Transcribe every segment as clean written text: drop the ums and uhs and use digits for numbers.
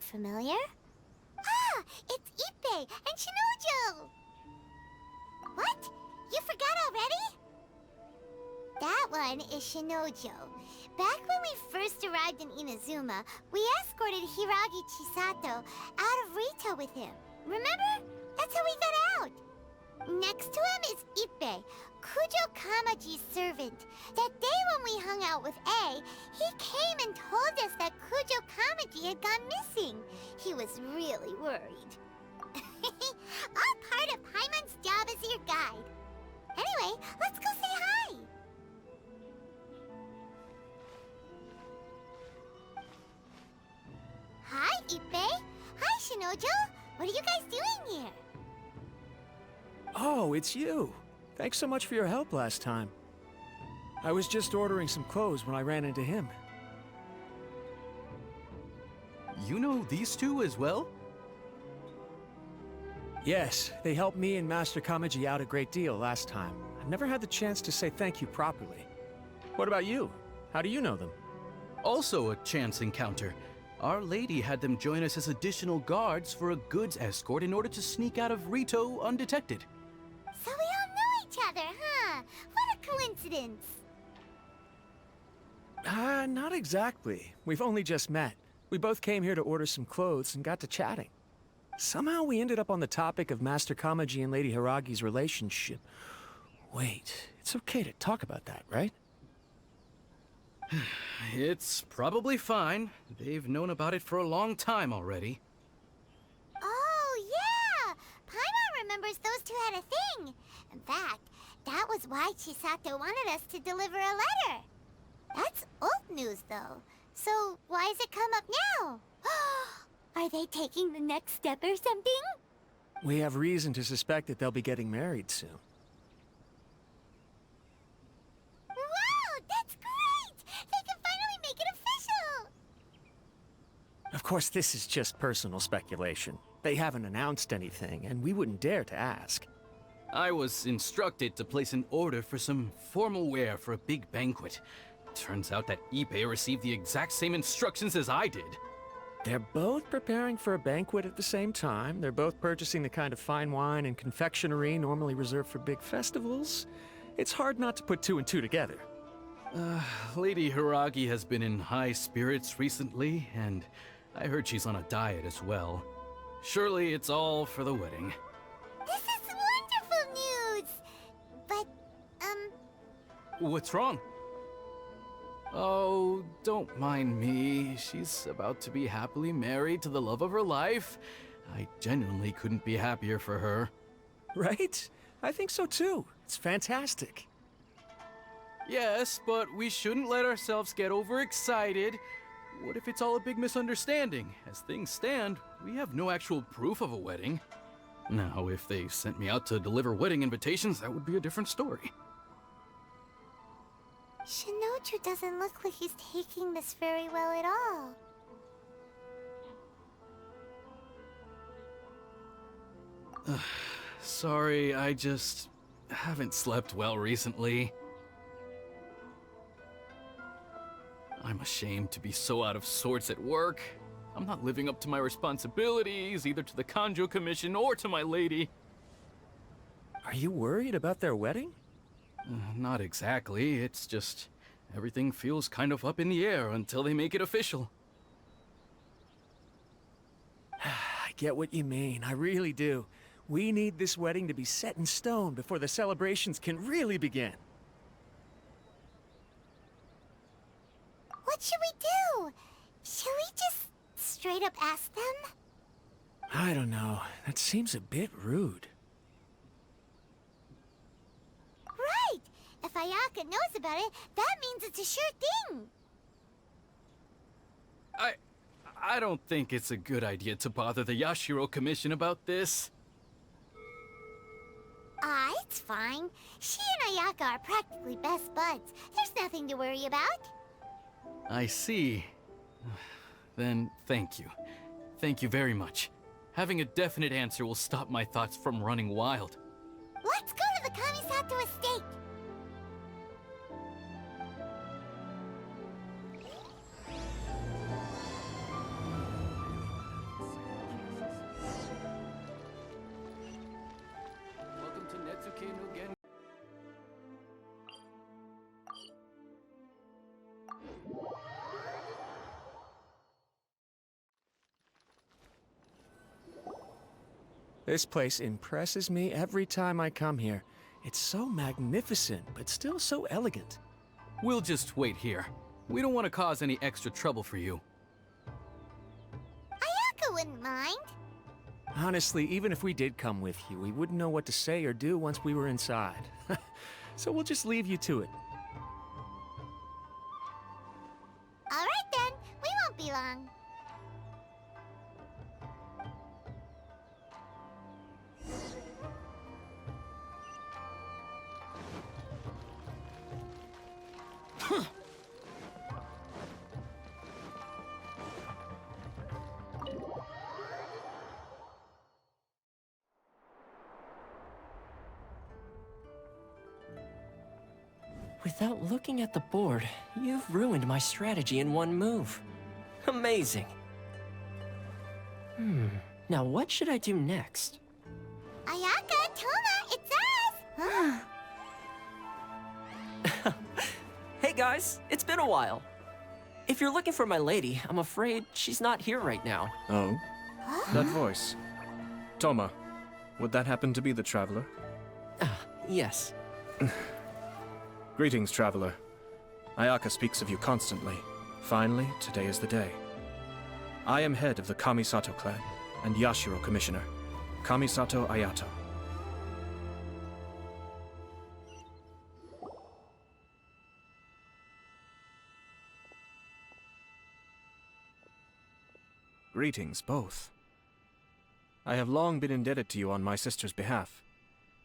familiar? Ah, it's Ippei and Shinojo! What? You forgot already? That one is Shinojo. Back when we first arrived in Inazuma, we escorted Hiragi Chisato out of Rito with him. Remember? That's how we got out. Next to him is Ippei, Kujo Kamaji's servant. That day when we hung out with A, he came and told us that Kujo Kamaji had gone missing. He was really worried. All part of Paimon's job as your guide. Anyway, let's go say hi. Hi, Ippei. Hi, Shinojo. What are you guys doing here? Oh, it's you. Thanks so much for your help last time. I was just ordering some clothes when I ran into him. You know these two as well? Yes, they helped me and Master Kamaji out a great deal last time. I've never had the chance to say thank you properly. What about you? How do you know them? Also a chance encounter. Our lady had them join us as additional guards for a goods escort in order to sneak out of Rito undetected. So we all know each other, huh? What a coincidence. Not exactly. We've only just met. We both came here to order some clothes and got to chatting. Somehow we ended up on the topic of Master Kamaji and Lady Hiragi's relationship. Wait, it's okay to talk about that, right? It's probably fine. They've known about it for a long time already. Oh, yeah! Paimon remembers those two had a thing. In fact, that was why Chisato wanted us to deliver a letter. That's old news, though. So why has it come up now? Are they taking the next step or something? We have reason to suspect that they'll be getting married soon. Wow, that's great! They can finally make it official! Of course, this is just personal speculation. They haven't announced anything, and we wouldn't dare to ask. I was instructed to place an order for some formal wear for a big banquet. Turns out that Ippei received the exact same instructions as I did. They're both preparing for a banquet at the same time. They're both purchasing the kind of fine wine and confectionery normally reserved for big festivals. It's hard not to put two and two together. Lady Hiragi has been in high spirits recently, and I heard she's on a diet as well. Surely it's all for the wedding. This is wonderful news! But, What's wrong? Oh, don't mind me. She's about to be happily married to the love of her life. I genuinely couldn't be happier for her. Right? I think so too. It's fantastic. Yes, but we shouldn't let ourselves get overexcited. What if it's all a big misunderstanding? As things stand, we have no actual proof of a wedding. Now, if they sent me out to deliver wedding invitations, that would be a different story. Shinoju doesn't look like he's taking this very well at all. Sorry, I just haven't slept well recently. I'm ashamed to be so out of sorts at work. I'm not living up to my responsibilities, either to the Kanjo Commission or to my lady. Are you worried about their wedding? Not exactly, it's just everything feels kind of up in the air until they make it official. I get what you mean, I really do. We need this wedding to be set in stone before the celebrations can really begin. What should we do? Should we just straight up ask them? I don't know, that seems a bit rude. Right! If Ayaka knows about it, that means it's a sure thing! I don't think it's a good idea to bother the Yashiro Commission about this. It's fine. She and Ayaka are practically best buds. There's nothing to worry about. I see. Then thank you. Thank you very much. Having a definite answer will stop my thoughts from running wild. Let's go to the Kamisato estate! This place impresses me every time I come here. It's so magnificent, but still so elegant. We'll just wait here. We don't want to cause any extra trouble for you. Ayaka wouldn't mind. Honestly, even if we did come with you, we wouldn't know what to say or do once we were inside. So we'll just leave you to it. All right then, we won't be long. Without looking at the board, you've ruined my strategy in one move. Amazing. Now what should I do next? Ayaka, Toma, it's us! Hey guys, it's been a while. If you're looking for my lady, I'm afraid she's not here right now. Oh? That voice. Toma, would that happen to be the traveler? Yes. Greetings, traveler. Ayaka speaks of you constantly. Finally, today is the day. I am head of the Kamisato clan and Yashiro commissioner, Kamisato Ayato. Greetings, both. I have long been indebted to you on my sister's behalf.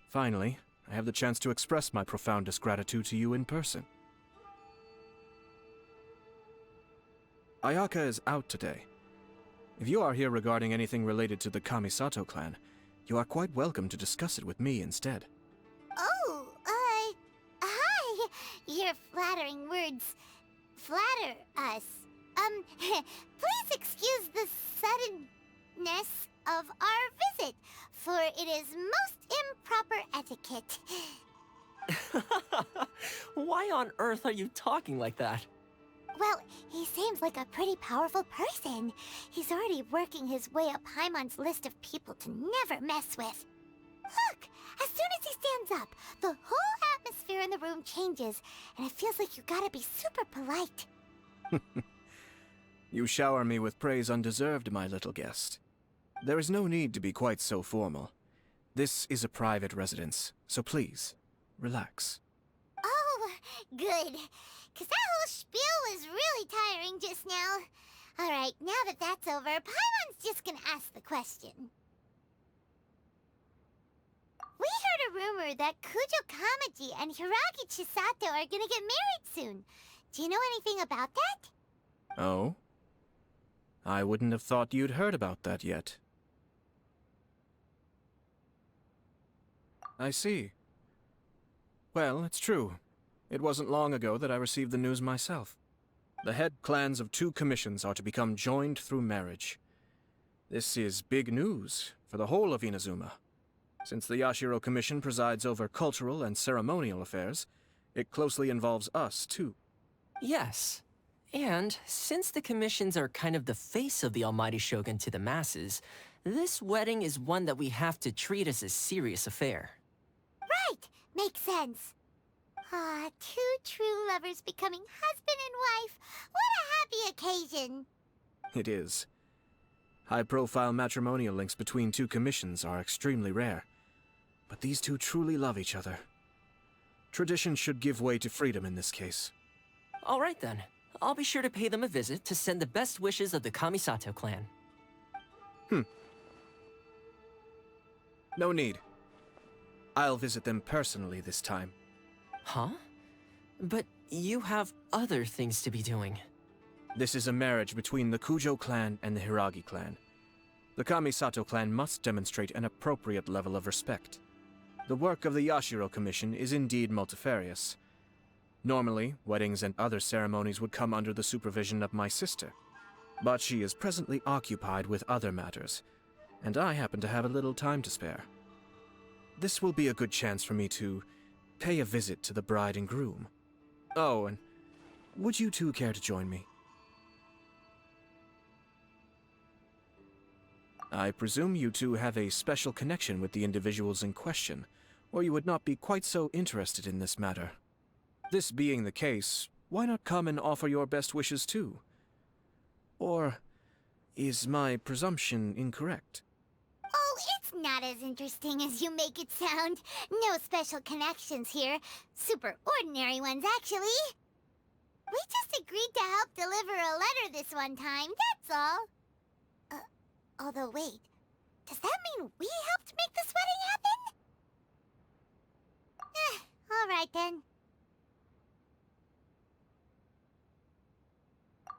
Finally, I have the chance to express my profoundest gratitude to you in person. Ayaka is out today. If you are here regarding anything related to the Kamisato clan, you are quite welcome to discuss it with me instead. Oh, hi! Your flattering words flatter us. Please excuse the suddenness of our visit, for it is most improper etiquette. Why on earth are you talking like that? Well, he seems like a pretty powerful person. He's already working his way up Paimon's list of people to never mess with. Look! As soon as he stands up, the whole atmosphere in the room changes, and it feels like you gotta be super polite. You shower me with praise undeserved, my little guest. There is no need to be quite so formal. This is a private residence, so please, relax. Oh, good. 'Cause that whole spiel was really tiring just now. Alright, now that that's over, Paimon's just gonna ask the question. We heard a rumor that Kujo Kamaji and Hiragi Chisato are gonna get married soon. Do you know anything about that? Oh? I wouldn't have thought you'd heard about that yet. I see. Well, it's true. It wasn't long ago that I received the news myself. The head clans of 2 commissions are to become joined through marriage. This is big news for the whole of Inazuma. Since the Yashiro Commission presides over cultural and ceremonial affairs, it closely involves us, too. Yes. And since the commissions are kind of the face of the Almighty Shogun to the masses, this wedding is one that we have to treat as a serious affair. Right! Makes sense. Ah, 2 true lovers becoming husband and wife. What a happy occasion. It is. High-profile matrimonial links between 2 commissions are extremely rare. But these 2 truly love each other. Tradition should give way to freedom in this case. All right then. I'll be sure to pay them a visit to send the best wishes of the Kamisato clan. No need. I'll visit them personally this time. Huh? But you have other things to be doing. This is a marriage between the Kujo clan and the Hiragi clan. The Kamisato clan must demonstrate an appropriate level of respect. The work of the Yashiro Commission is indeed multifarious. Normally, weddings and other ceremonies would come under the supervision of my sister. But she is presently occupied with other matters, and I happen to have a little time to spare. This will be a good chance for me to pay a visit to the bride and groom. Oh, and would you 2 care to join me? I presume you two have a special connection with the individuals in question, or you would not be quite so interested in this matter. This being the case, why not come and offer your best wishes too? Or is my presumption incorrect? Oh, it's not as interesting as you make it sound. No special connections here. Super ordinary ones, actually. We just agreed to help deliver a letter this one time, that's all. Although wait, does that mean we helped make this wedding happen? All right then.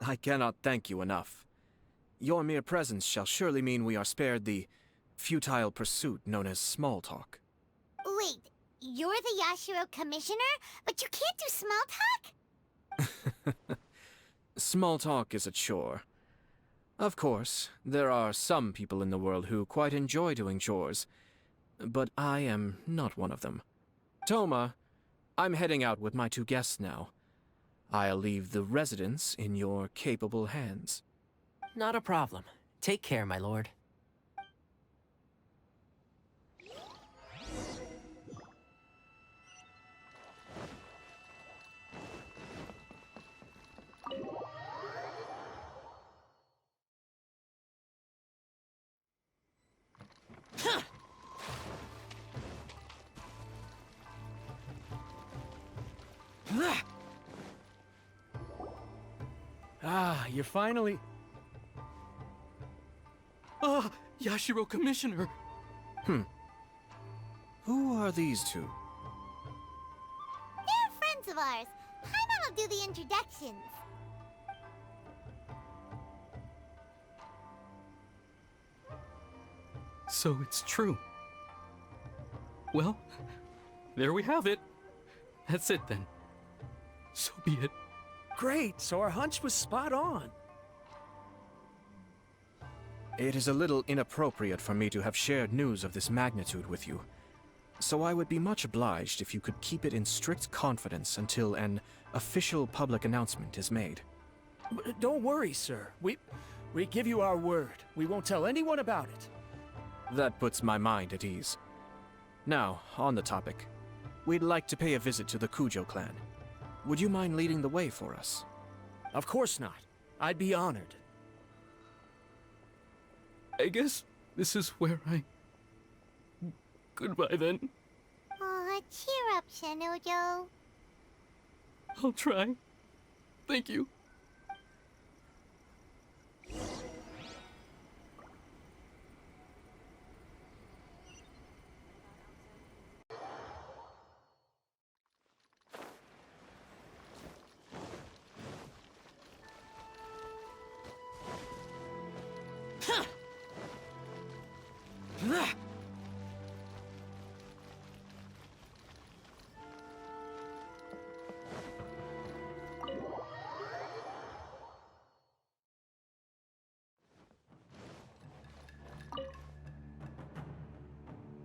I cannot thank you enough. Your mere presence shall surely mean we are spared the futile pursuit known as small talk. Wait, you're the Yashiro commissioner, but you can't do small talk? Small talk is a chore. Of course, there are some people in the world who quite enjoy doing chores, but I am not one of them. Toma, I'm heading out with my two guests now. I'll leave the residence in your capable hands. Not a problem. Take care, my lord. Ah, you're finally... Ah, Yashiro Commissioner! Who are these two? They're friends of ours. Paimon will do the introductions. So it's true. Well, there we have it. That's it then. So be it. Great, so our hunch was spot on. It is a little inappropriate for me to have shared news of this magnitude with you, so I would be much obliged if you could keep it in strict confidence until an official public announcement is made. Don't worry, sir. We give you our word. We won't tell anyone about it. That puts my mind at ease. Now, on the topic. We'd like to pay a visit to the Kujo clan. Would you mind leading the way for us? Of course not. I'd be honored. I guess this is where I... Goodbye then. Aw, cheer up, Shinojo. I'll try. Thank you.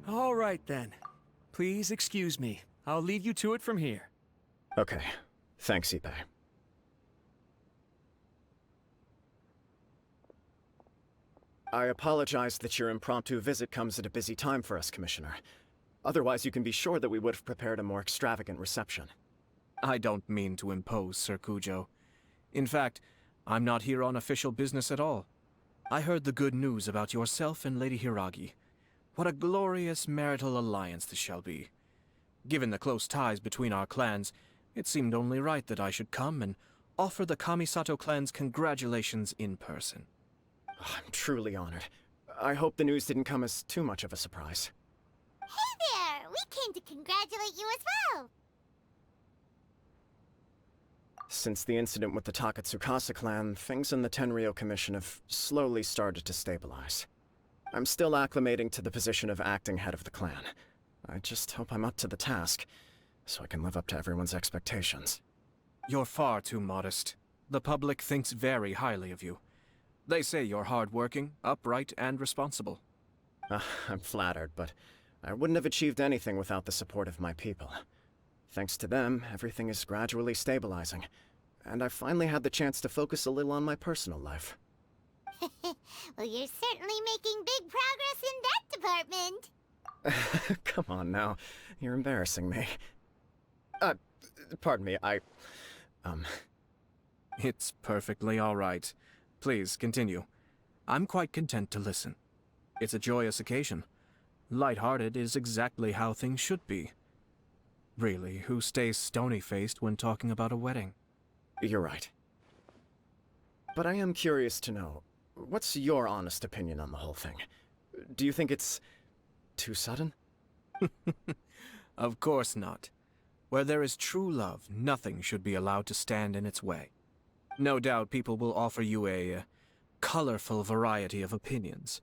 All right, then. Please excuse me. I'll leave you to it from here. Okay. Thanks, Ippei. I apologize that your impromptu visit comes at a busy time for us, Commissioner. Otherwise, you can be sure that we would have prepared a more extravagant reception. I don't mean to impose, Sir Kujo. In fact, I'm not here on official business at all. I heard the good news about yourself and Lady Hiragi. What a glorious marital alliance this shall be. Given the close ties between our clans, it seemed only right that I should come and offer the Kamisato clan's congratulations in person. I'm truly honored. I hope the news didn't come as too much of a surprise. Hey there! We came to congratulate you as well! Since the incident with the Takatsukasa clan, things in the Tenryou Commission have slowly started to stabilize. I'm still acclimating to the position of acting head of the clan. I just hope I'm up to the task, so I can live up to everyone's expectations. You're far too modest. The public thinks very highly of you. They say you're hardworking, upright, and responsible. I'm flattered, but I wouldn't have achieved anything without the support of my people. Thanks to them, everything is gradually stabilizing, and I finally had the chance to focus a little on my personal life. Well, you're certainly making big progress in that department. Come on now. You're embarrassing me. Pardon me, It's perfectly all right. Please, continue. I'm quite content to listen. It's a joyous occasion. Light-hearted is exactly how things should be. Really, who stays stony-faced when talking about a wedding? You're right. But I am curious to know, what's your honest opinion on the whole thing? Do you think it's too sudden? Of course not. Where there is true love, nothing should be allowed to stand in its way. No doubt people will offer you a colorful variety of opinions.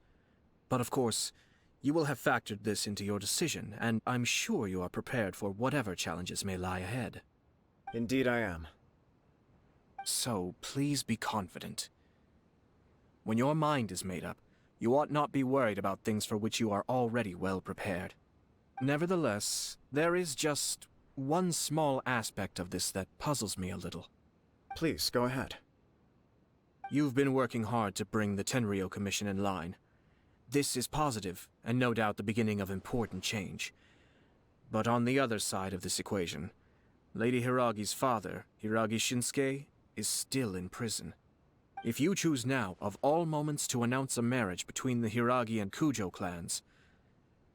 But of course, you will have factored this into your decision, and I'm sure you are prepared for whatever challenges may lie ahead. Indeed I am. So, please be confident. When your mind is made up, you ought not be worried about things for which you are already well prepared. Nevertheless, there is just one small aspect of this that puzzles me a little. Please, go ahead. You've been working hard to bring the Tenryou Commission in line. This is positive, and no doubt the beginning of important change. But on the other side of this equation, Lady Hiragi's father, Hiragi Shinsuke, is still in prison. If you choose now, of all moments, to announce a marriage between the Hiragi and Kujo clans,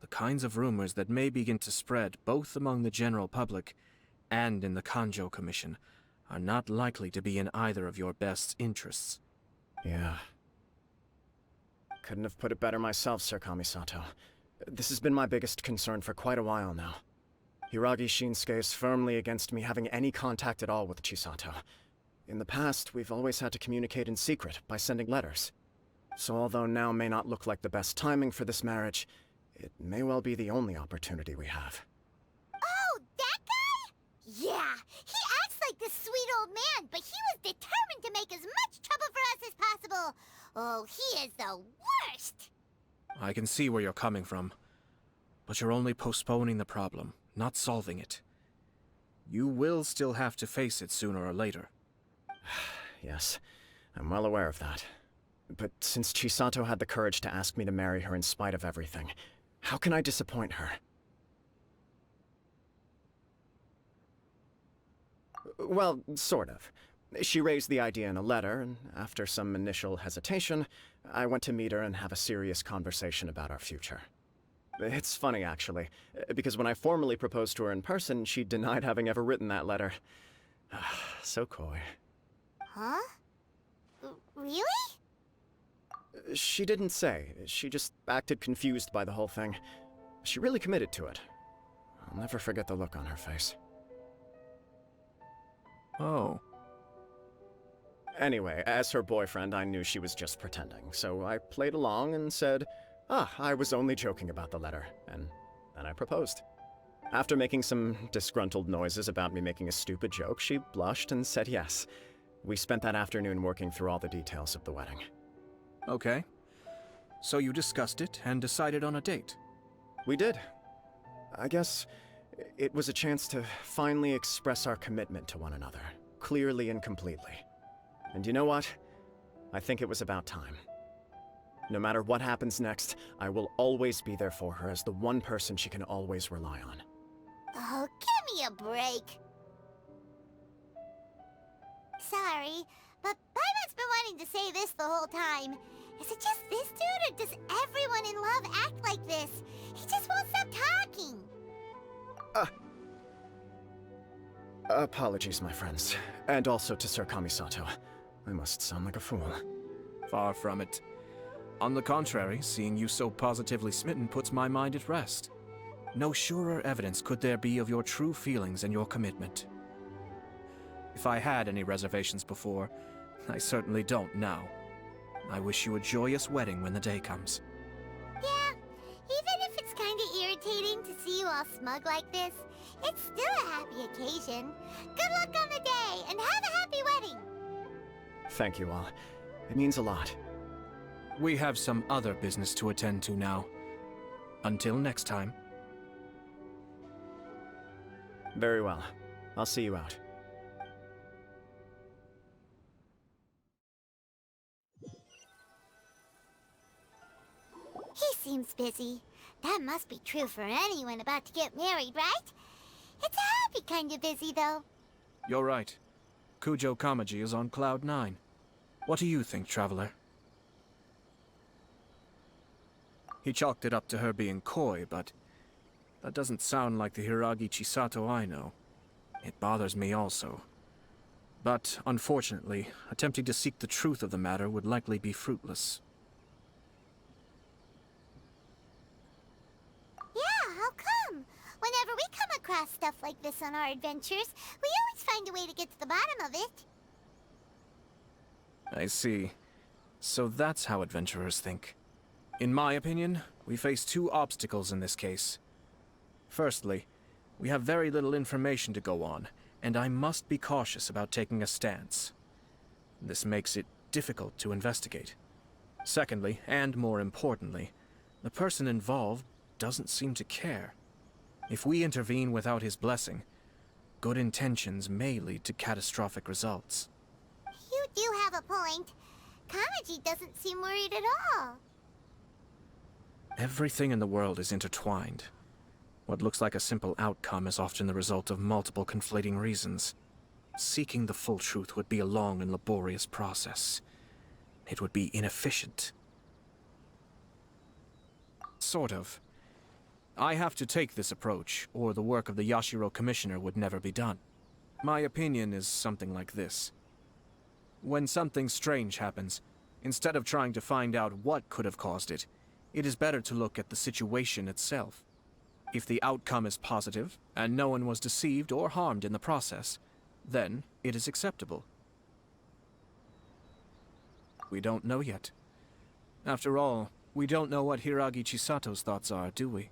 the kinds of rumors that may begin to spread both among the general public and in the Kanjo Commission are not likely to be in either of your best interests. Yeah. Couldn't have put it better myself, Sir Kamisato. This has been my biggest concern for quite a while now. Hiragi Shinsuke is firmly against me having any contact at all with Chisato. In the past, we've always had to communicate in secret by sending letters. So although now may not look like the best timing for this marriage, it may well be the only opportunity we have. Oh, that guy? Yeah, he acts like this sweet old man, but he was determined to make as much trouble for us as possible. Oh, he is the worst! I can see where you're coming from, but you're only postponing the problem, not solving it. You will still have to face it sooner or later. Yes, I'm well aware of that. But since Chisato had the courage to ask me to marry her in spite of everything, how can I disappoint her? Well, sort of. She raised the idea in a letter, and after some initial hesitation, I went to meet her and have a serious conversation about our future. It's funny, actually, because when I formally proposed to her in person, she denied having ever written that letter. So coy. Huh? Really? She didn't say. She just acted confused by the whole thing. She really committed to it. I'll never forget the look on her face. Oh. Anyway, as her boyfriend, I knew she was just pretending, so I played along and said, I was only joking about the letter, and then I proposed. After making some disgruntled noises about me making a stupid joke, she blushed and said yes. We spent that afternoon working through all the details of the wedding. Okay. So you discussed it and decided on a date? We did. I guess it was a chance to finally express our commitment to one another, clearly and completely. And you know what? I think it was about time. No matter what happens next, I will always be there for her as the one person she can always rely on. Oh, give me a break. Sorry, but Paimon's been wanting to say this the whole time. Is it just this dude, or does everyone in love act like this? He just won't stop talking. Apologies, my friends. And also to Sir Kamisato. I must sound like a fool. Far from it. On the contrary, seeing you so positively smitten puts my mind at rest. No surer evidence could there be of your true feelings and your commitment. If I had any reservations before, I certainly don't now. I wish you a joyous wedding when the day comes. Yeah, even if it's kinda irritating to see you all smug like this, it's still a happy occasion. Good luck on the day, and have a happy wedding! Thank you all. It means a lot. We have some other business to attend to now. Until next time. Very well. I'll see you out. He seems busy. That must be true for anyone about to get married, right? It's a happy kind of busy, though. You're right. Kujo Kamaji is on Cloud 9. What do you think, Traveler? He chalked it up to her being coy, but that doesn't sound like the Hiragi Chisato I know. It bothers me also. But, unfortunately, attempting to seek the truth of the matter would likely be fruitless. Yeah, how come? Whenever we come across stuff like this on our adventures, we always find a way to get to the bottom of it. I see. So that's how adventurers think. In my opinion, we face two obstacles in this case. Firstly, we have very little information to go on, and I must be cautious about taking a stance. This makes it difficult to investigate. Secondly, and more importantly, the person involved doesn't seem to care. If we intervene without his blessing, good intentions may lead to catastrophic results. You do have a point. Kamaji doesn't seem worried at all. Everything in the world is intertwined. What looks like a simple outcome is often the result of multiple conflating reasons. Seeking the full truth would be a long and laborious process. It would be inefficient. Sort of. I have to take this approach, or the work of the Yashiro Commissioner would never be done. My opinion is something like this. When something strange happens, instead of trying to find out what could have caused it, it is better to look at the situation itself. If the outcome is positive, and no one was deceived or harmed in the process, then it is acceptable. We don't know yet. After all, we don't know what Hiragi Chisato's thoughts are, do we?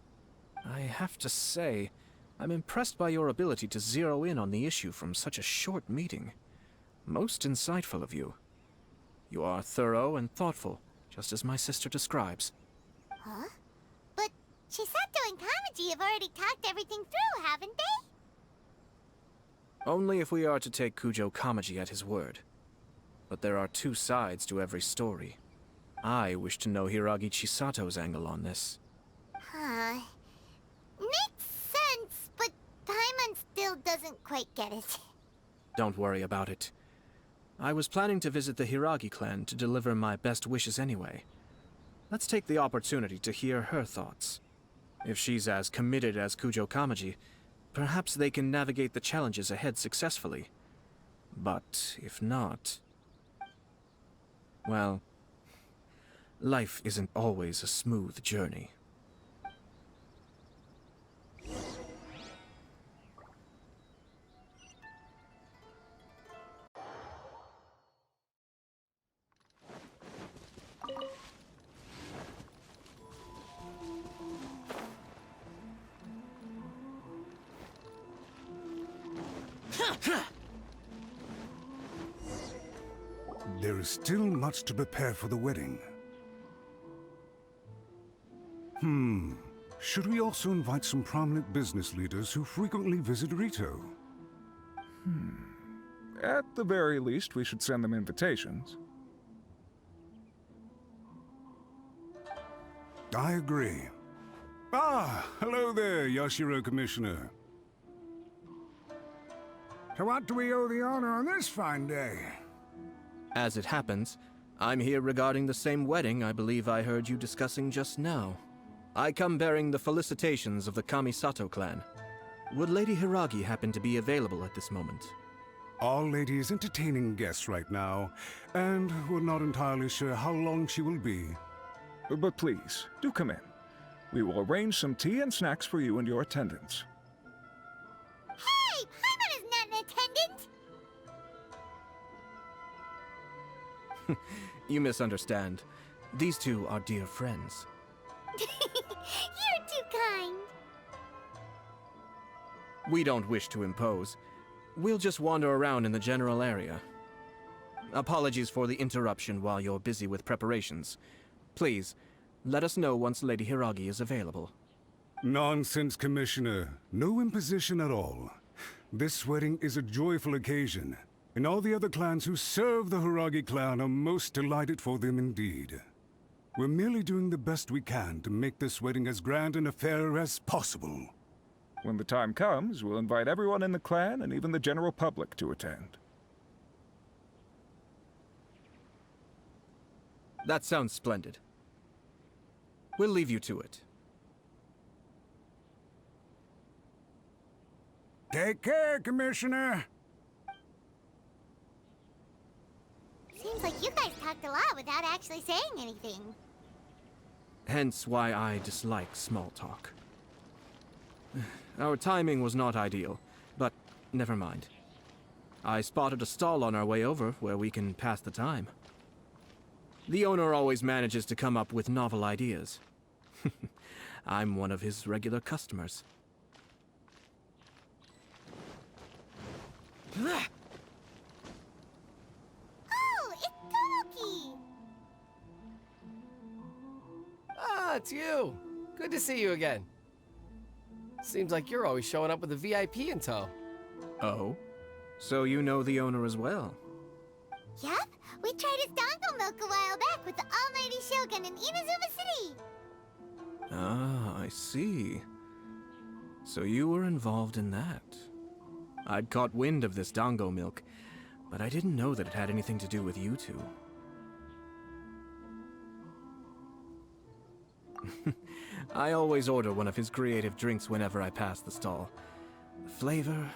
I have to say, I'm impressed by your ability to zero in on the issue from such a short meeting. Most insightful of you. You are thorough and thoughtful, just as my sister describes. Huh? But Chisato and Kamaji have already talked everything through, haven't they? Only if we are to take Kujo Kamaji at his word. But there are two sides to every story. I wish to know Hiragi Chisato's angle on this. Huh. Makes sense, but Paimon still doesn't quite get it. Don't worry about it. I was planning to visit the Hiragi clan to deliver my best wishes anyway. Let's take the opportunity to hear her thoughts. If she's as committed as Kujo Kamaji, perhaps they can navigate the challenges ahead successfully. But if not... well, life isn't always a smooth journey. There is still much to prepare for the wedding. Should we also invite some prominent business leaders who frequently visit Rito? At the very least, we should send them invitations. I agree. Ah, hello there, Yashiro Commissioner. To what do we owe the honor on this fine day? As it happens, I'm here regarding the same wedding I believe I heard you discussing just now. I come bearing the felicitations of the Kamisato clan. Would Lady Hiragi happen to be available at this moment? Our lady is entertaining guests right now, and we're not entirely sure how long she will be. But please, do come in. We will arrange some tea and snacks for you and your attendants. Hey! Paimon is not an attendant! You misunderstand. These two are dear friends. You're too kind. We don't wish to impose. We'll just wander around in the general area. Apologies for the interruption while you're busy with preparations. Please, let us know once Lady Hiragi is available. Nonsense, Commissioner. No imposition at all. This wedding is a joyful occasion, and all the other clans who serve the Hiragi clan are most delighted for them indeed. We're merely doing the best we can to make this wedding as grand an affair as possible. When the time comes, we'll invite everyone in the clan and even the general public to attend. That sounds splendid. We'll leave you to it. Take care, Commissioner. Seems like you guys talked a lot without actually saying anything. Hence why I dislike small talk. Our timing was not ideal, but never mind. I spotted a stall on our way over where we can pass the time. The owner always manages to come up with novel ideas. I'm one of his regular customers. Oh, it's Tomoki! Ah, it's you. Good to see you again. Seems like you're always showing up with a VIP in tow. Oh? So you know the owner as well? Yup, we tried his dango milk a while back with the Almighty Shogun in Inazuma City. Ah, I see. So you were involved in that. I'd caught wind of this dango milk, but I didn't know that it had anything to do with you two. I always order one of his creative drinks whenever I pass the stall. The flavor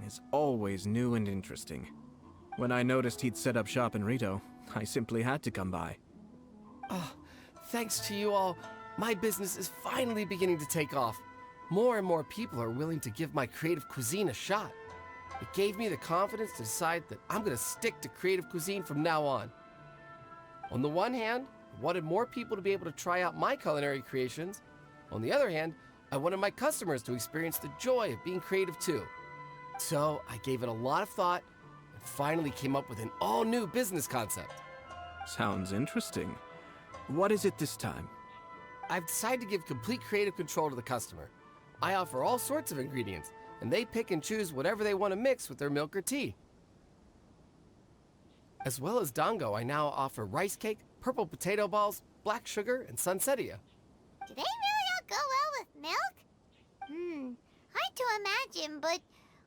is always new and interesting. When I noticed he'd set up shop in Rito, I simply had to come by. Oh, thanks to you all, my business is finally beginning to take off. More and more people are willing to give my creative cuisine a shot. It gave me the confidence to decide that I'm gonna stick to creative cuisine from now on. On the one hand, I wanted more people to be able to try out my culinary creations. On the other hand, I wanted my customers to experience the joy of being creative too. So I gave it a lot of thought and finally came up with an all-new business concept. Sounds interesting. What is it this time? I've decided to give complete creative control to the customer. I offer all sorts of ingredients, and they pick and choose whatever they want to mix with their milk or tea. As well as dango, I now offer rice cake, purple potato balls, black sugar, and sunsettia. Do they really all go well with milk? Hard to imagine, but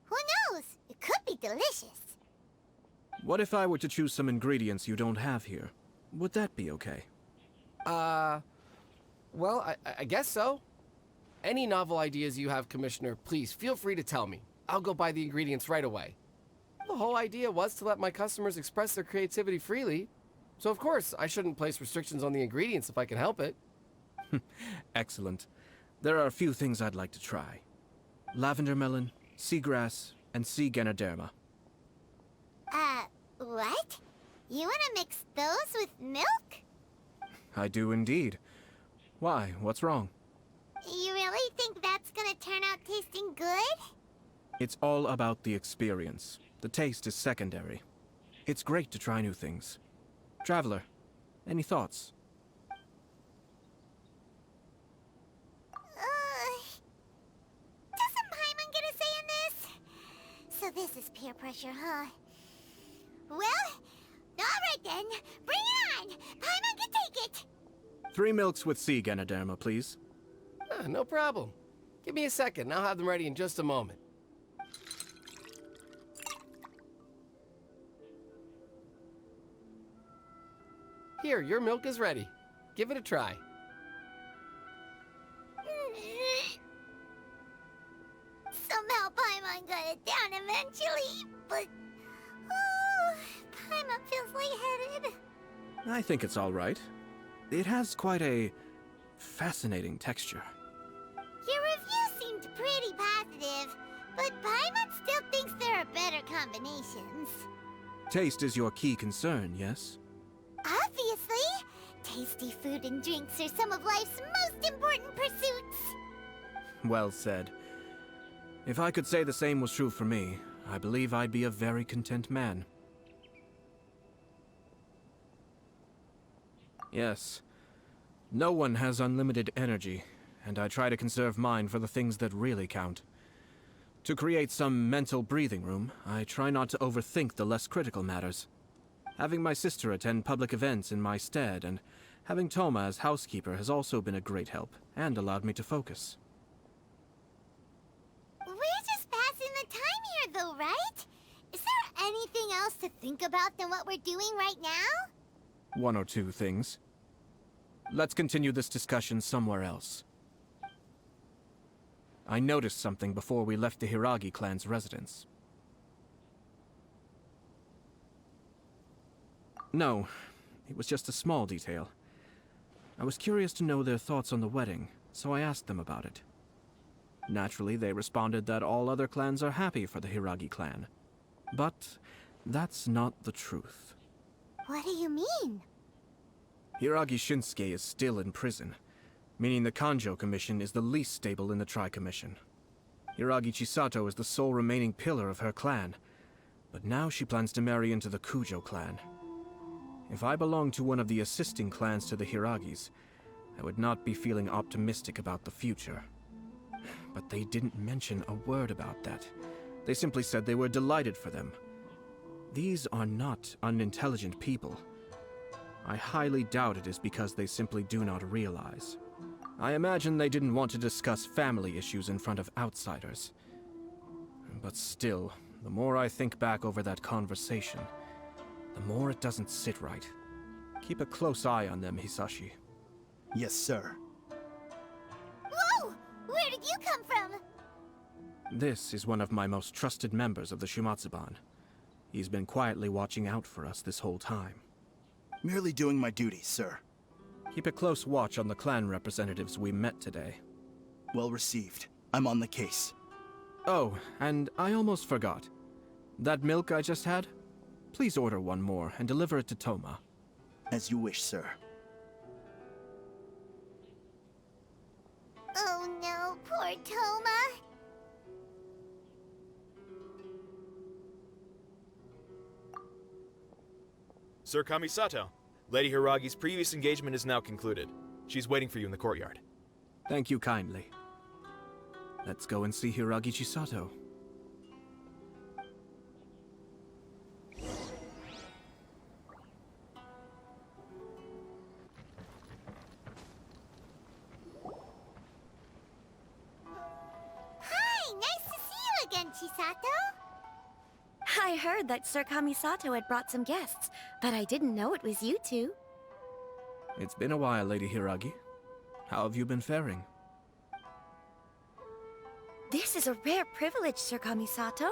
who knows? It could be delicious. What if I were to choose some ingredients you don't have here? Would that be okay? Well, I guess so. Any novel ideas you have, Commissioner, please feel free to tell me. I'll go buy the ingredients right away. The whole idea was to let my customers express their creativity freely. So of course, I shouldn't place restrictions on the ingredients if I can help it. Excellent. There are a few things I'd like to try. Lavender melon, seagrass, and sea ganoderma. What? You wanna mix those with milk? I do indeed. Why? What's wrong? You really think that's gonna turn out tasting good? It's all about the experience. The taste is secondary. It's great to try new things. Traveler, any thoughts? Doesn't Paimon get a say in this? So this is peer pressure, huh? Well, alright then. Bring it on! Paimon can take it! 3 milks with sea ganoderma, please. No problem. Give me a second, I'll have them ready in just a moment. Here, your milk is ready. Give it a try. Somehow Paimon got it down eventually, but... Paimon feels lightheaded. I think it's all right. It has quite a fascinating texture. Your review seemed pretty positive, but Paimon still thinks there are better combinations. Taste is your key concern, yes? Obviously! Tasty food and drinks are some of life's most important pursuits. Well said. If I could say the same was true for me, I believe I'd be a very content man. Yes. No one has unlimited energy, and I try to conserve mine for the things that really count. To create some mental breathing room, I try not to overthink the less critical matters. Having my sister attend public events in my stead, and Having Toma as housekeeper has also been a great help, and allowed me to focus. We're just passing the time here, though, right? Is there anything else to think about than what we're doing right now? One or two things. Let's continue this discussion somewhere else. I noticed something before we left the Hiragi clan's residence. No, it was just a small detail. I was curious to know their thoughts on the wedding, so I asked them about it. Naturally, they responded that all other clans are happy for the Hiragi clan. But that's not the truth. What do you mean? Hiragi Shinsuke is still in prison, meaning the Kanjo Commission is the least stable in the Tri-Commission. Hiragi Chisato is the sole remaining pillar of her clan, but now she plans to marry into the Kujo clan. If I belonged to one of the assisting clans to the Hiragis, I would not be feeling optimistic about the future. But they didn't mention a word about that. They simply said they were delighted for them. These are not unintelligent people. I highly doubt it is because they simply do not realize. I imagine they didn't want to discuss family issues in front of outsiders. But still, the more I think back over that conversation, the more it doesn't sit right. Keep a close eye on them, Hisashi. Yes, sir. Whoa! Where did you come from? This is one of my most trusted members of the Shimatsuban. He's been quietly watching out for us this whole time. Merely doing my duties, sir. Keep a close watch on the clan representatives we met today. Well received. I'm on the case. Oh, and I almost forgot. That milk I just had? Please order one more and deliver it to Toma. As you wish, sir. Oh no, poor Toma. Sir Kamisato, Lady Hiragi's previous engagement is now concluded. She's waiting for you in the courtyard. Thank you kindly. Let's go and see Hiragi Chisato. Hi, nice to see you again, Chisato. I heard that Sir Kamisato had brought some guests, but I didn't know it was you two. It's been a while, Lady Hiragi. How have you been faring? This is a rare privilege, Sir Kamisato.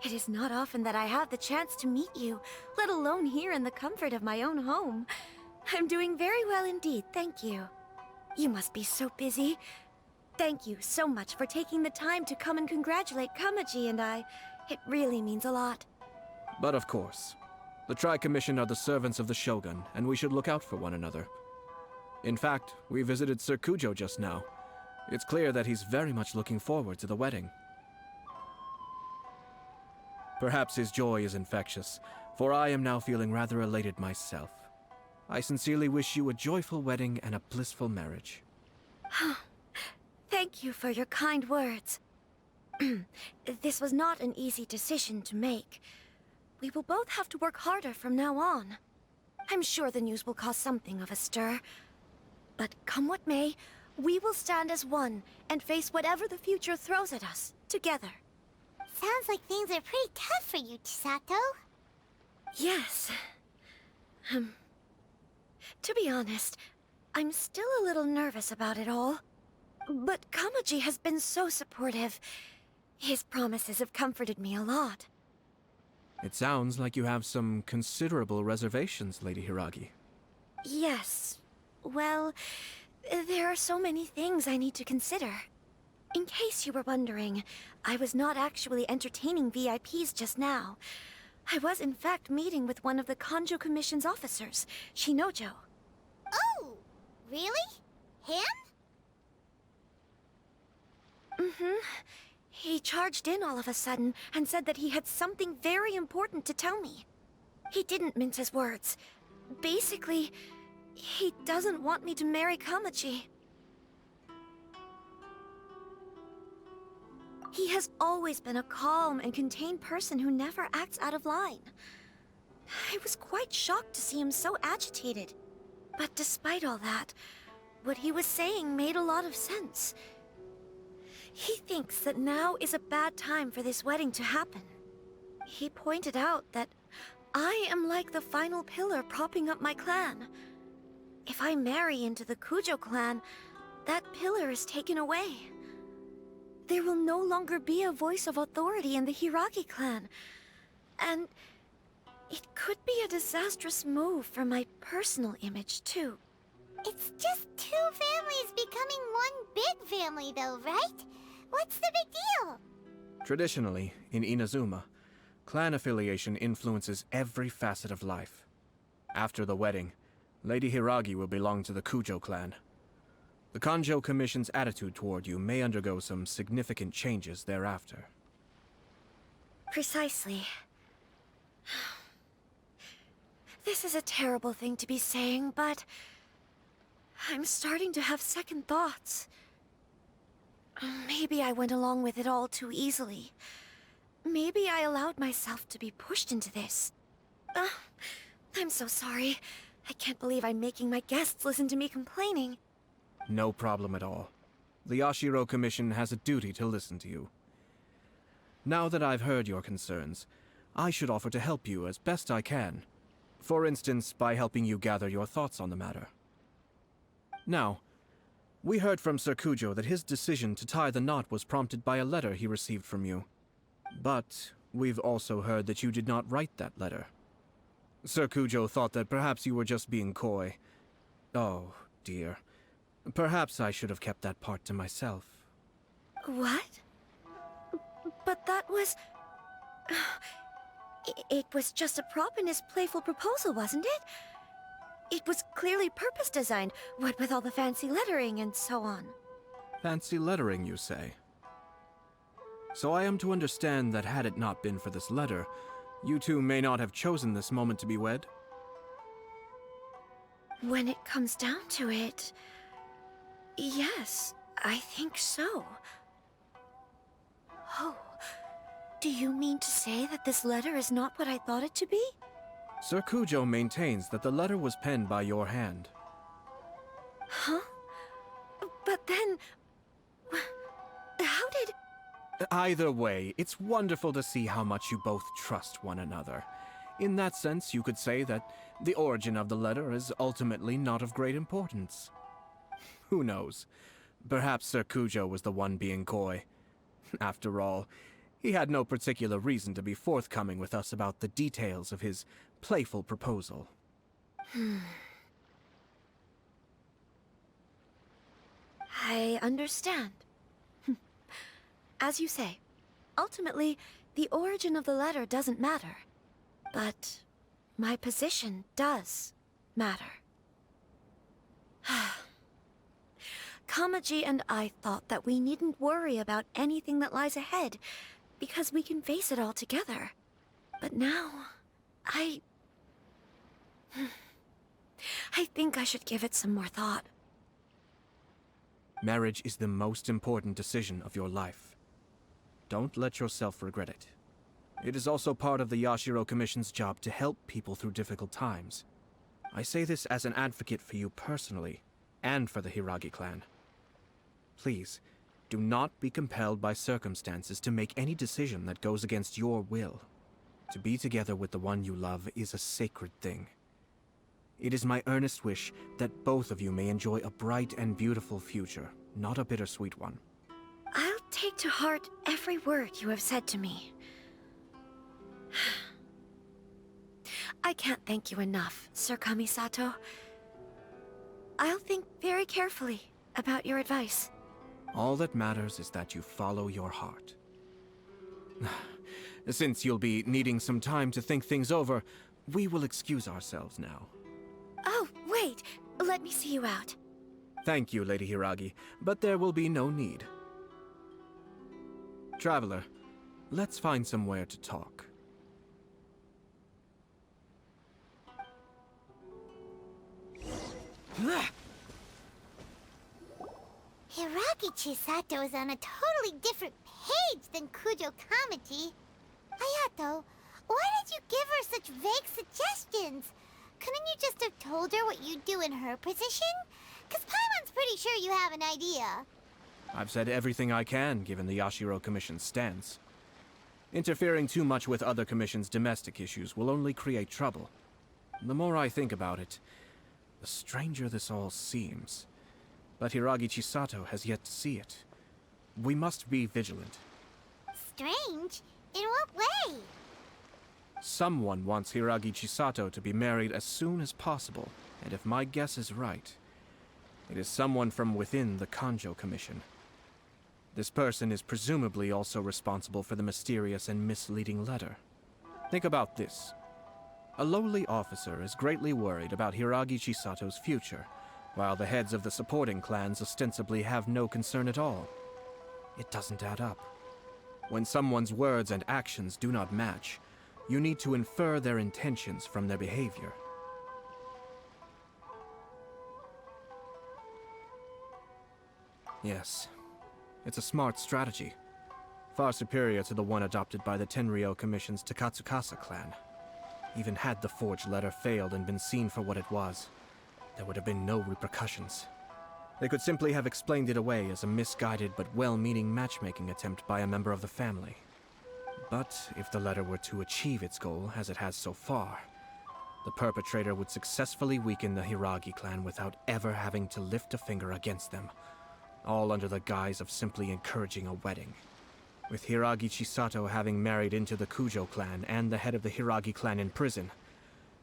It is not often that I have the chance to meet you, let alone here in the comfort of my own home. I'm doing very well indeed, thank you. You must be so busy. Thank you so much for taking the time to come and congratulate Kamaji and I. It really means a lot. But of course. The Tri-Commission are the servants of the Shogun, and we should look out for one another. In fact, we visited Sir Kujo just now. It's clear that he's very much looking forward to the wedding. Perhaps his joy is infectious, for I am now feeling rather elated myself. I sincerely wish you a joyful wedding and a blissful marriage. Thank you for your kind words. This was not an easy decision to make. We will both have to work harder from now on. I'm sure the news will cause something of a stir. But come what may, we will stand as one and face whatever the future throws at us, together. Sounds like things are pretty tough for you, Chisato. Yes. To be honest, I'm still a little nervous about it all. But Kamaji has been so supportive. His promises have comforted me a lot. It sounds like you have some considerable reservations, Lady Hiragi. Yes. Well, there are so many things I need to consider. In case you were wondering, I was not actually entertaining VIPs just now. I was in fact meeting with one of the Kanjo Commission's officers, Shinojo. Oh, really? Him? Mm-hmm. He charged in all of a sudden and said that he had something very important to tell me. He didn't mince his words. Basically, he doesn't want me to marry Kamaji. He has always been a calm and contained person who never acts out of line. I was quite shocked to see him so agitated. But despite all that, what he was saying made a lot of sense. He thinks that now is a bad time for this wedding to happen. He pointed out that I am like the final pillar propping up my clan. If I marry into the Kujo clan, that pillar is taken away. There will no longer be a voice of authority in the Hiragi clan. And it could be a disastrous move for my personal image, too. It's just two families becoming one big family, though, right? What's the big deal? Traditionally, in Inazuma, clan affiliation influences every facet of life. After the wedding, Lady Hiragi will belong to the Kujo clan. The Kanjo Commission's attitude toward you may undergo some significant changes thereafter. Precisely. This is a terrible thing to be saying, but I'm starting to have second thoughts. Maybe I went along with it all too easily. Maybe I allowed myself to be pushed into this. I'm so sorry. I can't believe I'm making my guests listen to me complaining. No problem at all. The Yashiro Commission has a duty to listen to you. Now that I've heard your concerns, I should offer to help you as best I can. For instance, by helping you gather your thoughts on the matter. Now, we heard from Sir Kujo that his decision to tie the knot was prompted by a letter he received from you. But we've also heard that you did not write that letter. Sir Kujo thought that perhaps you were just being coy. Oh, dear. Perhaps I should have kept that part to myself. What? But that was... It was just a prop in his playful proposal, wasn't it? It was clearly purpose-designed, what with all the fancy lettering and so on. Fancy lettering, you say? So I am to understand that had it not been for this letter, you two may not have chosen this moment to be wed? When it comes down to it... yes, I think so. Oh, do you mean to say that this letter is not what I thought it to be? Sir Kujo maintains that the letter was penned by your hand. Huh? But then... how did... Either way, it's wonderful to see how much you both trust one another. In that sense, you could say that the origin of the letter is ultimately not of great importance. Who knows? Perhaps Sir Kujo was the one being coy. After all, he had no particular reason to be forthcoming with us about the details of his playful proposal. I understand. As you say, ultimately, the origin of the letter doesn't matter. But my position does matter. Kamaji and I thought that we needn't worry about anything that lies ahead, because we can face it all together. But now, I think I should give it some more thought. Marriage is the most important decision of your life. Don't let yourself regret it. It is also part of the Yashiro Commission's job to help people through difficult times. I say this as an advocate for you personally, and for the Hiragi clan. Please, do not be compelled by circumstances to make any decision that goes against your will. To be together with the one you love is a sacred thing. It is my earnest wish that both of you may enjoy a bright and beautiful future, not a bittersweet one. I'll take to heart every word you have said to me. I can't thank you enough, Sir Kamisato. I'll think very carefully about your advice. All that matters is that you follow your heart. Since you'll be needing some time to think things over, we will excuse ourselves now. Oh, wait! Let me see you out. Thank you, Lady Hiragi, but there will be no need. Traveler, let's find somewhere to talk. Hiragi Chisato is on a totally different page than Kujo Kamaji. Ayato, why did you give her such vague suggestions? couldn't you just have told her what you'd do in her position? 'Cause Paimon's pretty sure you have an idea. I've said everything I can, given the Yashiro Commission's stance. Interfering too much with other commissions' domestic issues will only create trouble. The more I think about it, the stranger this all seems. But Hiragi Chisato has yet to see it. We must be vigilant. Strange? In what way? Someone wants Hiragi Chisato to be married as soon as possible, and if my guess is right, it is someone from within the Kanjo Commission. This person is presumably also responsible for the mysterious and misleading letter. Think about this. A lowly officer is greatly worried about Hiragi Chisato's future, while the heads of the supporting clans ostensibly have no concern at all. It doesn't add up. When someone's words and actions do not match, you need to infer their intentions from their behavior. Yes, it's a smart strategy, far superior to the one adopted by the Tenryou Commission's Takatsukasa clan. Even had the forged letter failed and been seen for what it was, there would have been no repercussions. They could simply have explained it away as a misguided but well-meaning matchmaking attempt by a member of the family. But if the letter were to achieve its goal, as it has so far, the perpetrator would successfully weaken the Hiragi clan without ever having to lift a finger against them, all under the guise of simply encouraging a wedding. With Hiragi Chisato having married into the Kujo clan and the head of the Hiragi clan in prison,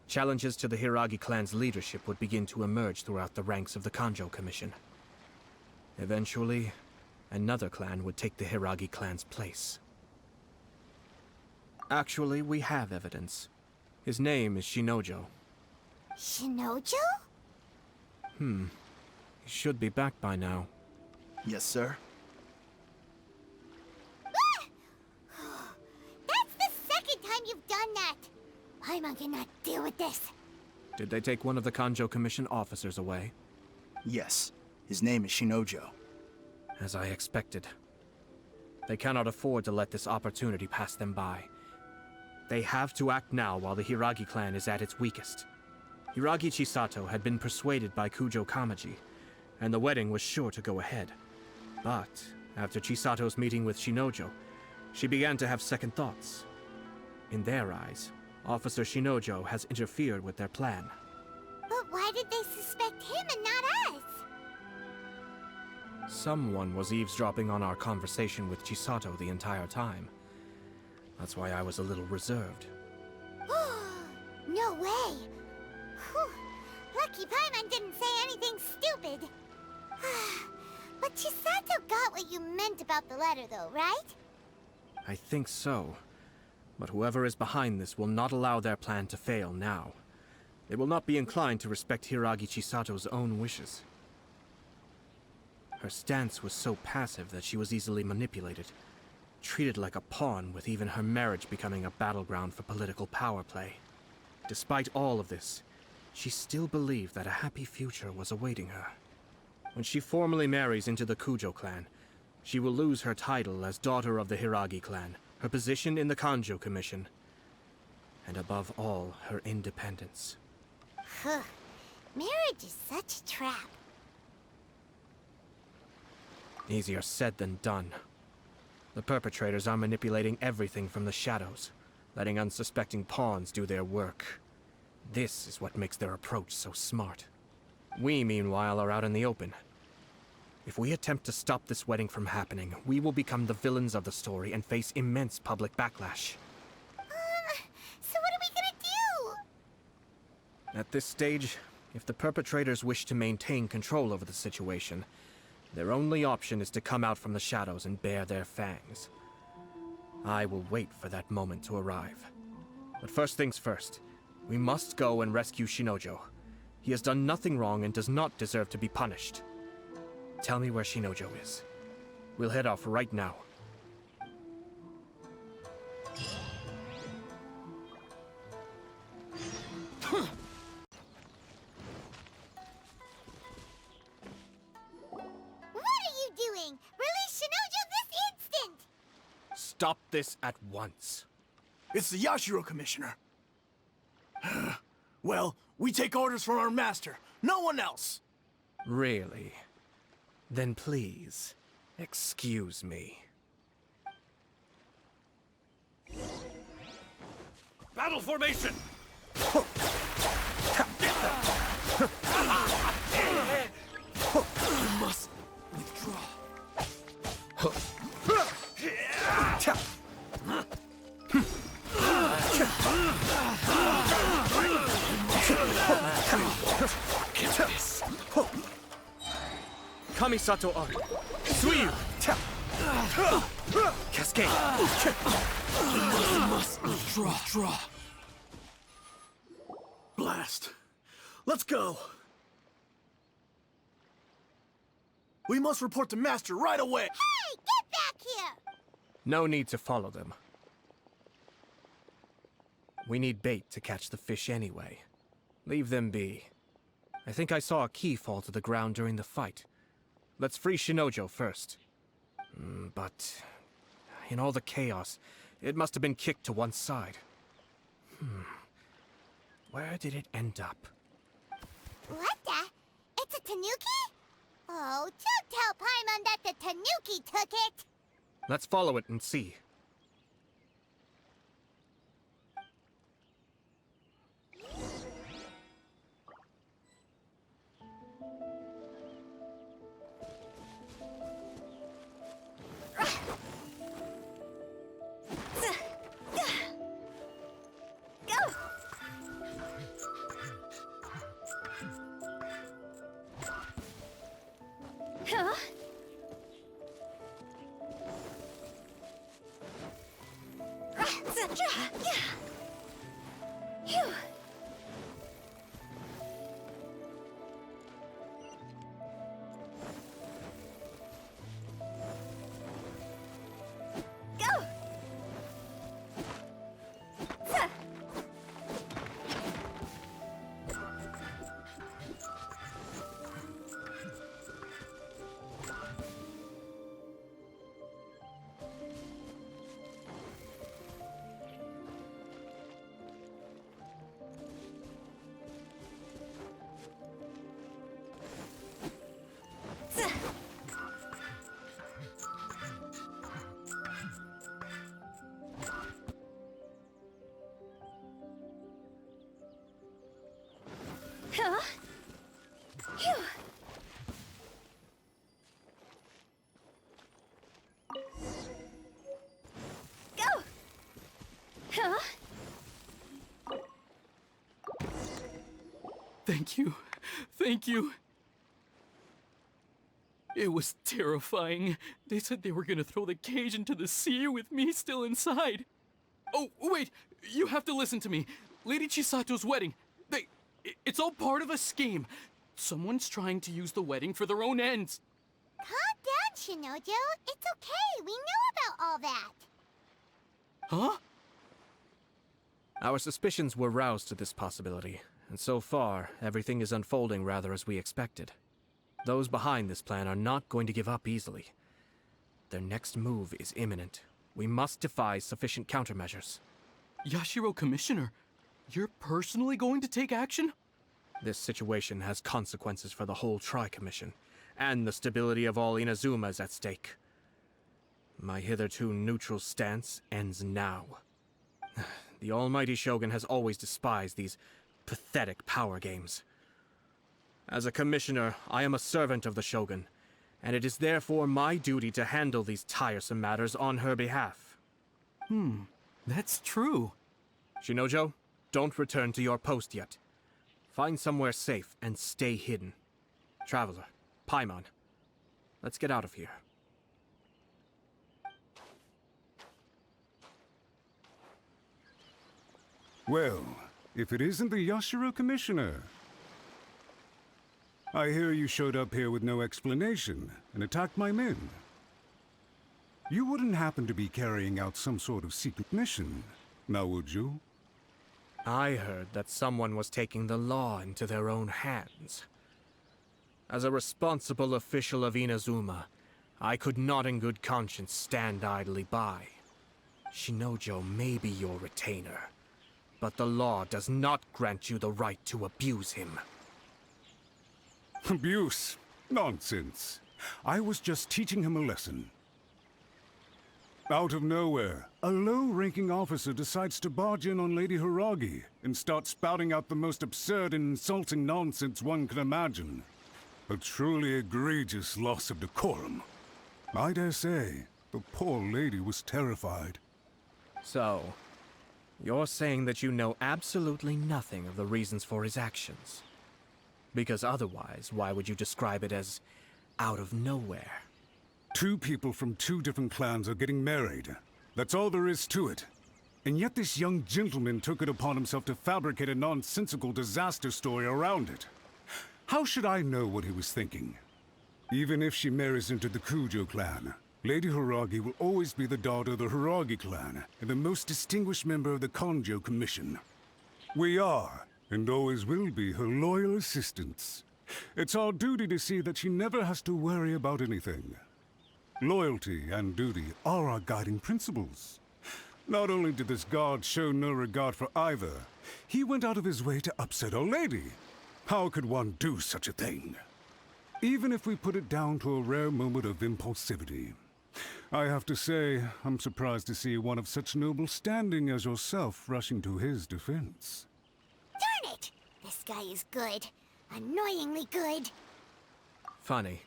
challenges to the Hiragi clan's leadership would begin to emerge throughout the ranks of the Kanjo Commission. Eventually, another clan would take the Hiragi clan's place. Actually, we have evidence. His name is Shinojo. Shinojo? He should be back by now. Yes, sir. That's the second time you've done that! Paimon cannot deal with this. Did they take one of the Kanjo Commission officers away? Yes. His name is Shinojo. As I expected. They cannot afford to let this opportunity pass them by. They have to act now while the Hiragi clan is at its weakest. Hiragi Chisato had been persuaded by Kujo Kamaji, and the wedding was sure to go ahead. But after Chisato's meeting with Shinojo, she began to have second thoughts. In their eyes, Officer Shinojo has interfered with their plan. But why did they suspect him and not us? Someone was eavesdropping on our conversation with Chisato the entire time. That's why I was a little reserved. No way! Whew. Lucky Paimon didn't say anything stupid. But Chisato got what you meant about the letter though, right? I think so. But whoever is behind this will not allow their plan to fail now. They will not be inclined to respect Hiragi Chisato's own wishes. Her stance was so passive that she was easily manipulated, treated like a pawn, with even her marriage becoming a battleground for political power play. Despite all of this, she still believed that a happy future was awaiting her. When she formally marries into the Kujo clan, she will lose her title as daughter of the Hiragi clan, her position in the Kanjo Commission, and above all, her independence. Marriage is such a trap. Easier said than done. The perpetrators are manipulating everything from the shadows, letting unsuspecting pawns do their work. This is what makes their approach so smart. We, meanwhile, are out in the open. If we attempt to stop this wedding from happening, we will become the villains of the story and face immense public backlash. So what are we gonna do? At this stage, if the perpetrators wish to maintain control over the situation, their only option is to come out from the shadows and bare their fangs. I will wait for that moment to arrive. But first things first, we must go and rescue Shinojo. He has done nothing wrong and does not deserve to be punished. Tell me where Shinojo is. We'll head off right now. What are you doing? Release Shinojo this instant! Stop this at once. It's the Yashiro Commissioner. Well, we take orders from our master. No one else. Really? Then please, excuse me. Battle formation! You must withdraw. Kamisato Ayato. Suiyu! Cascade! You must withdraw. Blast. Let's go. We must report to Master right away. Hey, get back here! No need to follow them. We need bait to catch the fish anyway. Leave them be. I think I saw a key fall to the ground during the fight. Let's free Shinojo first. But in all the chaos, it must have been kicked to one side. Where did it end up? What the? It's a tanuki? Oh, don't tell Paimon that the tanuki took it! Let's follow it and see. Thank you. Thank you. It was terrifying. They said they were gonna throw the cage into the sea with me still inside. Oh, wait! You have to listen to me. Lady Chisato's wedding. It's all part of a scheme. Someone's trying to use the wedding for their own ends. Calm down, Shinojo. It's okay. We know about all that. Huh? Our suspicions were roused to this possibility, and so far, everything is unfolding rather as we expected. Those behind this plan are not going to give up easily. Their next move is imminent. We must devise sufficient countermeasures. Yashiro Commissioner, you're personally going to take action? This situation has consequences for the whole Tri-Commission, and the stability of all Inazuma is at stake. My hitherto neutral stance ends now. The almighty Shogun has always despised these pathetic power games. As a commissioner, I am a servant of the Shogun, and it is therefore my duty to handle these tiresome matters on her behalf. That's true. Shinojo, don't return to your post yet. Find somewhere safe and stay hidden. Traveler, Paimon, let's get out of here. Well, if it isn't the Yashiro Commissioner. I hear you showed up here with no explanation and attacked my men. You wouldn't happen to be carrying out some sort of secret mission, now would you? I heard that someone was taking the law into their own hands. As a responsible official of Inazuma, I could not in good conscience stand idly by. Shinojo may be your retainer, but the law does not grant you the right to abuse him. Abuse? Nonsense. I was just teaching him a lesson. Out of nowhere, a low-ranking officer decides to barge in on Lady Hiragi and start spouting out the most absurd and insulting nonsense one can imagine. A truly egregious loss of decorum. I dare say, the poor lady was terrified. So, you're saying that you know absolutely nothing of the reasons for his actions? Because otherwise, why would you describe it as out of nowhere? Two people from two different clans are getting married. That's all there is to it. And yet this young gentleman took it upon himself to fabricate a nonsensical disaster story around it. How should I know what he was thinking? Even if she marries into the Kujo clan, Lady Hiragi will always be the daughter of the Hiragi clan and the most distinguished member of the Kanjo Commission. We are, and always will be, her loyal assistants. It's our duty to see that she never has to worry about anything. Loyalty and duty are our guiding principles. Not only did this guard show no regard for either, he went out of his way to upset our lady. How could one do such a thing? Even if we put it down to a rare moment of impulsivity. I have to say, I'm surprised to see one of such noble standing as yourself rushing to his defense. Darn it! This guy is good. Annoyingly good. Funny.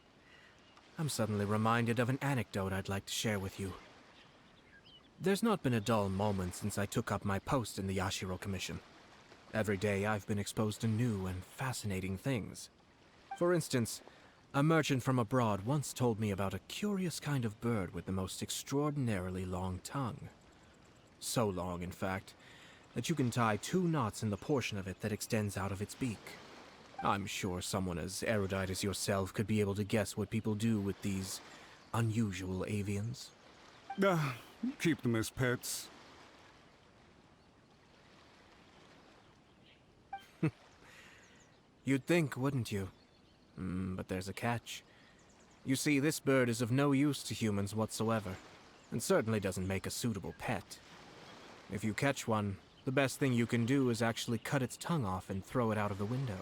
I'm suddenly reminded of an anecdote I'd like to share with you. There's not been a dull moment since I took up my post in the Yashiro Commission. Every day I've been exposed to new and fascinating things. For instance, a merchant from abroad once told me about a curious kind of bird with the most extraordinarily long tongue. So long, in fact, that you can tie 2 knots in the portion of it that extends out of its beak. I'm sure someone as erudite as yourself could be able to guess what people do with these unusual avians. Keep them as pets. You'd think, wouldn't you? But there's a catch. You see, this bird is of no use to humans whatsoever, and certainly doesn't make a suitable pet. If you catch one, the best thing you can do is actually cut its tongue off and throw it out of the window.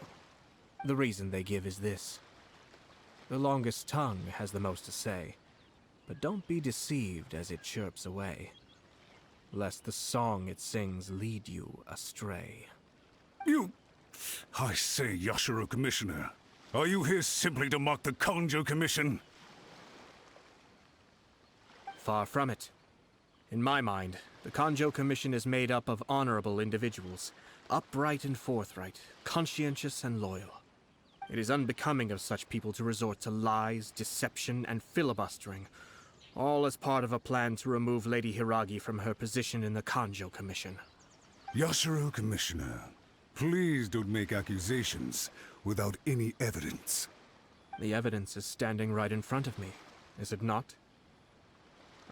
The reason they give is this. The longest tongue has the most to say, but don't be deceived as it chirps away, lest the song it sings lead you astray. I say, Yashiro Commissioner, are you here simply to mock the Kanjo Commission? Far from it. In my mind, the Kanjo Commission is made up of honorable individuals, upright and forthright, conscientious and loyal. It is unbecoming of such people to resort to lies, deception, and filibustering, all as part of a plan to remove Lady Hiragi from her position in the Kanjo Commission. Yashiro Commissioner, please don't make accusations without any evidence. The evidence is standing right in front of me, is it not?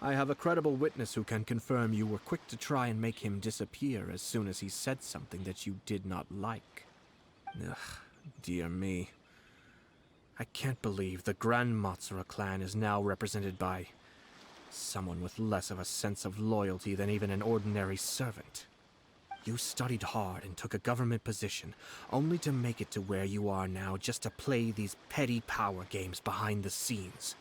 I have a credible witness who can confirm you were quick to try and make him disappear as soon as he said something that you did not like. Ugh. Dear me. I can't believe the Grand Matsura clan is now represented by someone with less of a sense of loyalty than even an ordinary servant. You studied hard and took a government position, only to make it to where you are now just to play these petty power games behind the scenes.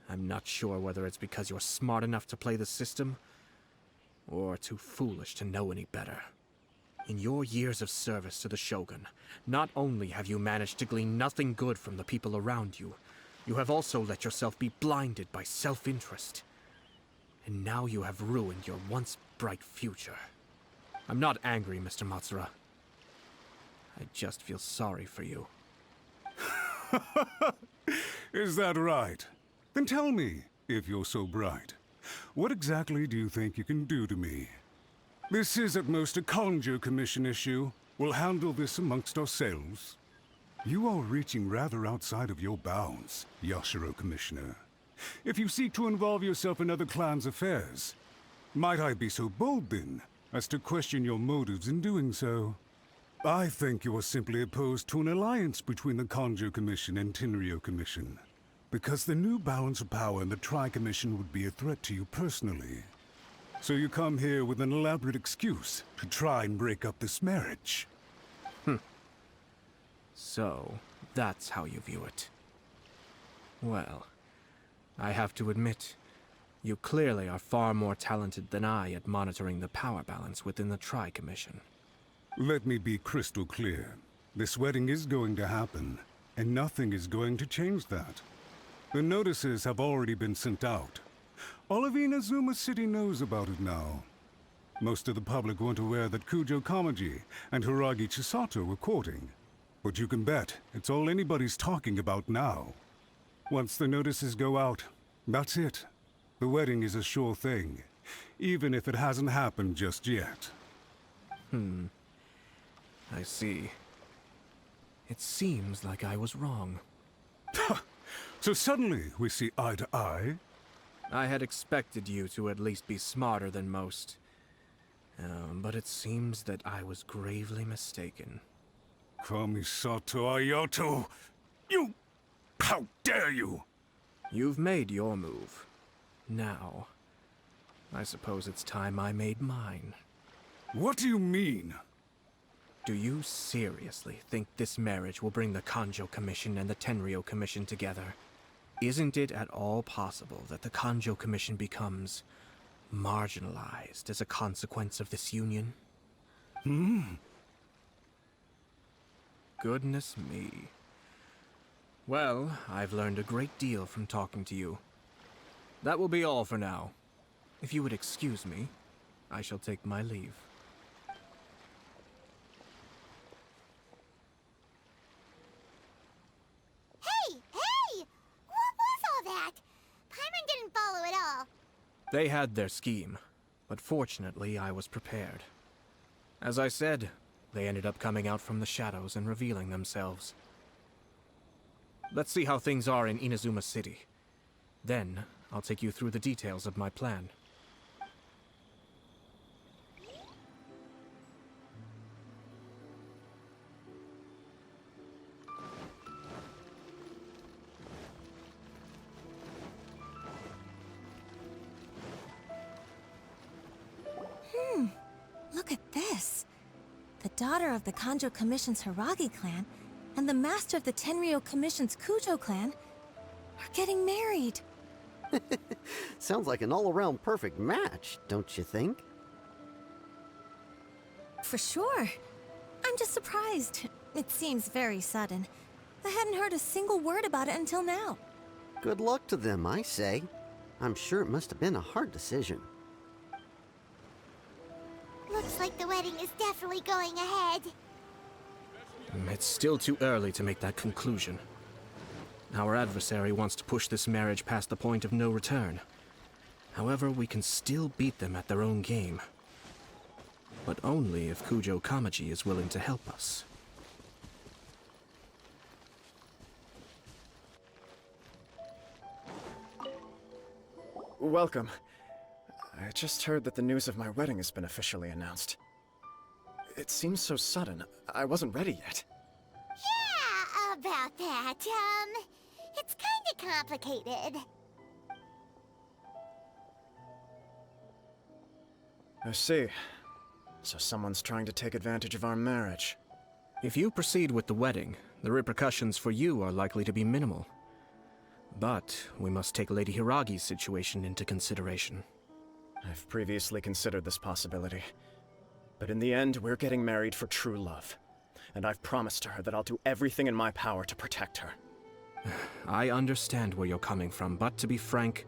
I'm not sure whether it's because you're smart enough to play the system, or too foolish to know any better. In your years of service to the Shogun, not only have you managed to glean nothing good from the people around you, you have also let yourself be blinded by self-interest. And now you have ruined your once bright future. I'm not angry, Mr. Matsura. I just feel sorry for you. Is that right? Then tell me, if you're so bright, what exactly do you think you can do to me? This is at most a Kanjo Commission issue. We'll handle this amongst ourselves. You are reaching rather outside of your bounds, Yashiro Commissioner. If you seek to involve yourself in other clans' affairs, might I be so bold then, as to question your motives in doing so? I think you are simply opposed to an alliance between the Kanjo Commission and Tenryo Commission, because the new balance of power in the Tri-Commission would be a threat to you personally. So you come here with an elaborate excuse to try and break up this marriage. So, that's how you view it. Well, I have to admit, you clearly are far more talented than I at monitoring the power balance within the Tri-Commission. Let me be crystal clear. This wedding is going to happen, and nothing is going to change that. The notices have already been sent out. All of Inazuma City knows about it now. Most of the public weren't aware that Kujo Kamaji and Hiragi Chisato were courting. But you can bet it's all anybody's talking about now. Once the notices go out, that's it. The wedding is a sure thing, even if it hasn't happened just yet. I see. It seems like I was wrong. So suddenly we see eye to eye? I had expected you to at least be smarter than most. But it seems that I was gravely mistaken. Kamisato Ayato! You... How dare you! You've made your move. Now, I suppose it's time I made mine. What do you mean? Do you seriously think this marriage will bring the Kanjo Commission and the Tenryou Commission together? Isn't it at all possible that the Kanjo Commission becomes marginalized as a consequence of this union? Goodness me. Well, I've learned a great deal from talking to you. That will be all for now. If you would excuse me, I shall take my leave. Hey! What was all that? Paimon didn't follow at all. They had their scheme, but fortunately I was prepared. As I said, they ended up coming out from the shadows and revealing themselves. Let's see how things are in Inazuma City. Then, I'll take you through the details of my plan. Look at this. The daughter of the Kanjo Commission's Hiragi clan and the master of the Tenryou Commission's Kujo clan are getting married. Sounds like an all-around perfect match, don't you think? For sure. I'm just surprised. It seems very sudden. I hadn't heard a single word about it until now. Good luck to them, I say. I'm sure it must have been a hard decision. Looks like the wedding is definitely going ahead. It's still too early to make that conclusion. Our adversary wants to push this marriage past the point of no return. However, we can still beat them at their own game. But only if Kujo Kamaji is willing to help us. Welcome. I just heard that the news of my wedding has been officially announced. It seems so sudden. I wasn't ready yet. Yeah, about that. It's kinda complicated. I see. So someone's trying to take advantage of our marriage. If you proceed with the wedding, the repercussions for you are likely to be minimal. But we must take Lady Hiragi's situation into consideration. I've previously considered this possibility. But in the end, we're getting married for true love. And I've promised her that I'll do everything in my power to protect her. I understand where you're coming from, but to be frank,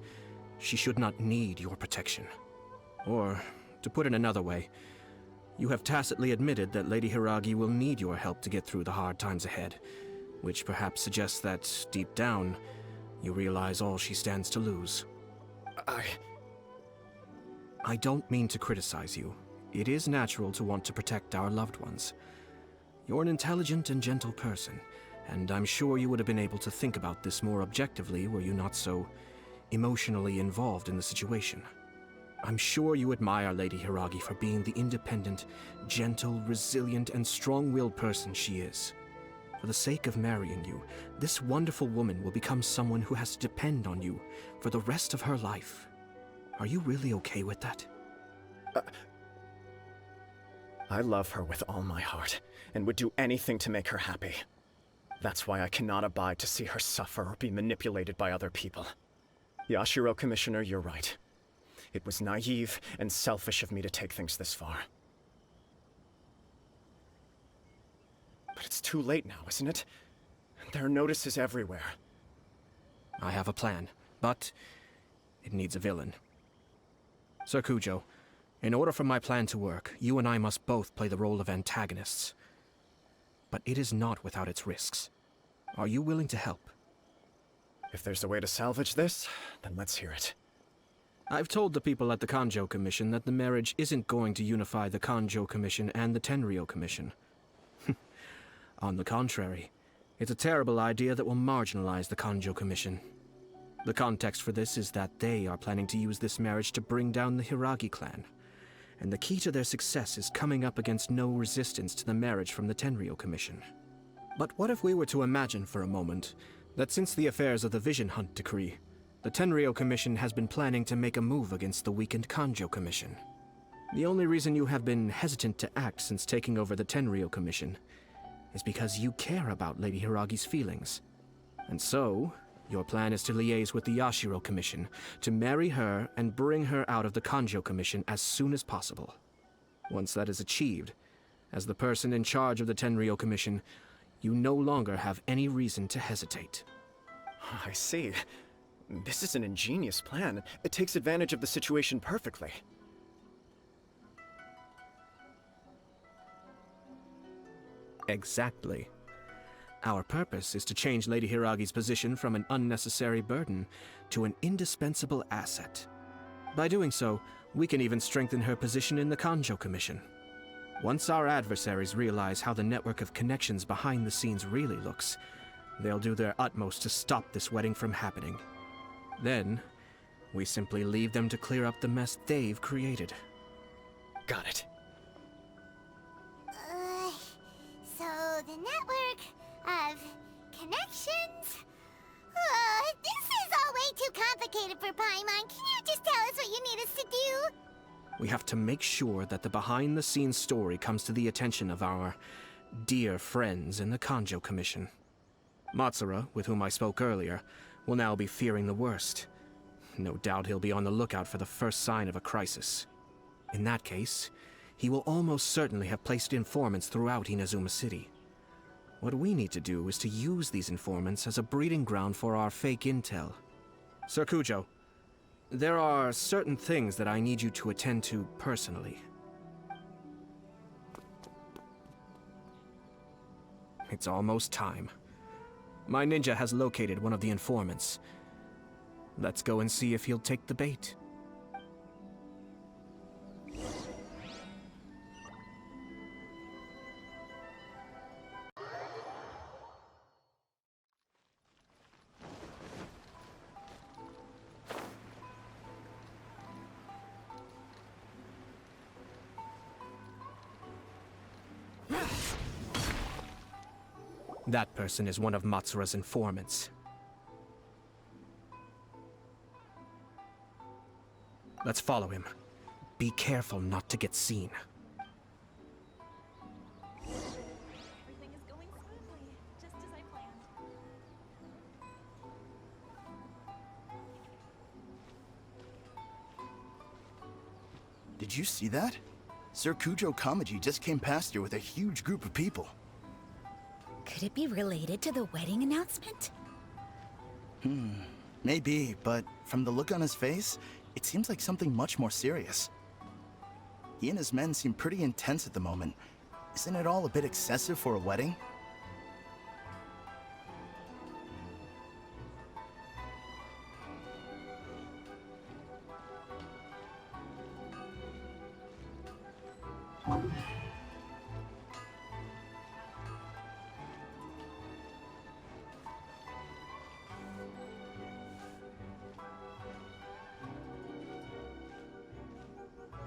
she should not need your protection. Or, to put it another way, you have tacitly admitted that Lady Hiragi will need your help to get through the hard times ahead, which perhaps suggests that, deep down, you realize all she stands to lose. I don't mean to criticize you. It is natural to want to protect our loved ones. You're an intelligent and gentle person, and I'm sure you would have been able to think about this more objectively were you not so emotionally involved in the situation. I'm sure you admire Lady Hiragi for being the independent, gentle, resilient, and strong-willed person she is. For the sake of marrying you, this wonderful woman will become someone who has to depend on you for the rest of her life. Are you really okay with that? I love her with all my heart, and would do anything to make her happy. That's why I cannot abide to see her suffer or be manipulated by other people. Yashiro, Commissioner, you're right. It was naive and selfish of me to take things this far. But it's too late now, isn't it? There are notices everywhere. I have a plan, but it needs a villain. Sir Kujo, in order for my plan to work, you and I must both play the role of antagonists. But it is not without its risks. Are you willing to help? If there's a way to salvage this, then let's hear it. I've told the people at the Kanjo Commission that the marriage isn't going to unify the Kanjo Commission and the Tenryou Commission. On the contrary, it's a terrible idea that will marginalize the Kanjo Commission. The context for this is that they are planning to use this marriage to bring down the Hiragi clan. And the key to their success is coming up against no resistance to the marriage from the Tenryou Commission. But what if we were to imagine for a moment that since the affairs of the Vision Hunt decree, the Tenryou Commission has been planning to make a move against the weakened Kanjo Commission? The only reason you have been hesitant to act since taking over the Tenryou Commission is because you care about Lady Hiragi's feelings. And so, your plan is to liaise with the Yashiro Commission, to marry her and bring her out of the Kanjo Commission as soon as possible. Once that is achieved, as the person in charge of the Tenryou Commission, you no longer have any reason to hesitate. I see. This is an ingenious plan. It takes advantage of the situation perfectly. Exactly. Our purpose is to change Lady Hiragi's position from an unnecessary burden to an indispensable asset. By doing so, we can even strengthen her position in the Kanjo Commission. Once our adversaries realize how the network of connections behind the scenes really looks, they'll do their utmost to stop this wedding from happening. Then, we simply leave them to clear up the mess they've created. Got it. So the network of connections? This is all way too complicated for Paimon. Can you just tell us what you need us to do? We have to make sure that the behind-the-scenes story comes to the attention of our dear friends in the Kanjo Commission. Matsura, with whom I spoke earlier, will now be fearing the worst. No doubt he'll be on the lookout for the first sign of a crisis. In that case, he will almost certainly have placed informants throughout Inazuma City. What we need to do is to use these informants as a breeding ground for our fake intel. Sir Kujo, there are certain things that I need you to attend to personally. It's almost time. My ninja has located one of the informants. Let's go and see if he'll take the bait. That person is one of Matsura's informants. Let's follow him. Be careful not to get seen. Everything is going smoothly, just as I planned. Did you see that? Sir Kujo Kamaji just came past here with a huge group of people. Could it be related to the wedding announcement? Maybe, but from the look on his face, it seems like something much more serious. He and his men seem pretty intense at the moment. Isn't it all a bit excessive for a wedding?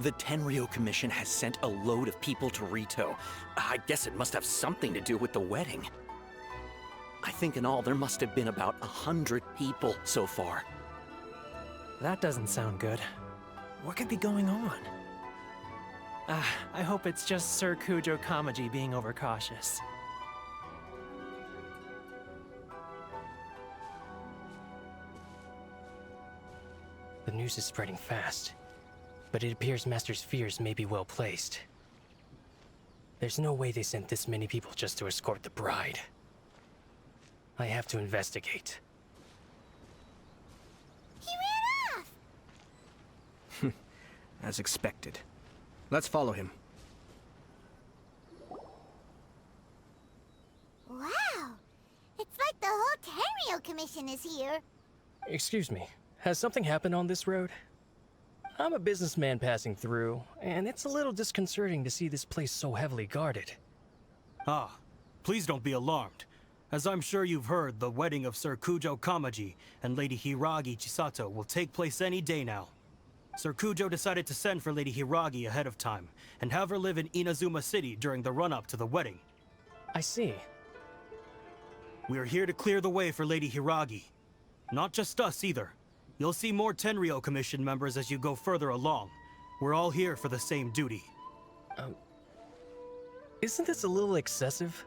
The Tenryou Commission has sent a load of people to Rito. I guess it must have something to do with the wedding. I think in all there must have been about 100 people so far. That doesn't sound good. What could be going on? I hope it's just Sir Kujo Kamaji being overcautious. The news is spreading fast, but it appears Master's fears may be well placed. There's no way they sent this many people just to escort the bride. I have to investigate. He ran off! As expected. Let's follow him. Wow! It's like the whole Tenryo Commission is here. Excuse me, has something happened on this road? I'm a businessman passing through, and it's a little disconcerting to see this place so heavily guarded. Ah, please don't be alarmed. As I'm sure you've heard, the wedding of Sir Kujo Kamaji and Lady Hiragi Chisato will take place any day now. Sir Kujo decided to send for Lady Hiragi ahead of time, and have her live in Inazuma City during the run-up to the wedding. I see. We are here to clear the way for Lady Hiragi. Not just us, either. You'll see more Tenryo Commission members as you go further along. We're all here for the same duty. Isn't this a little excessive?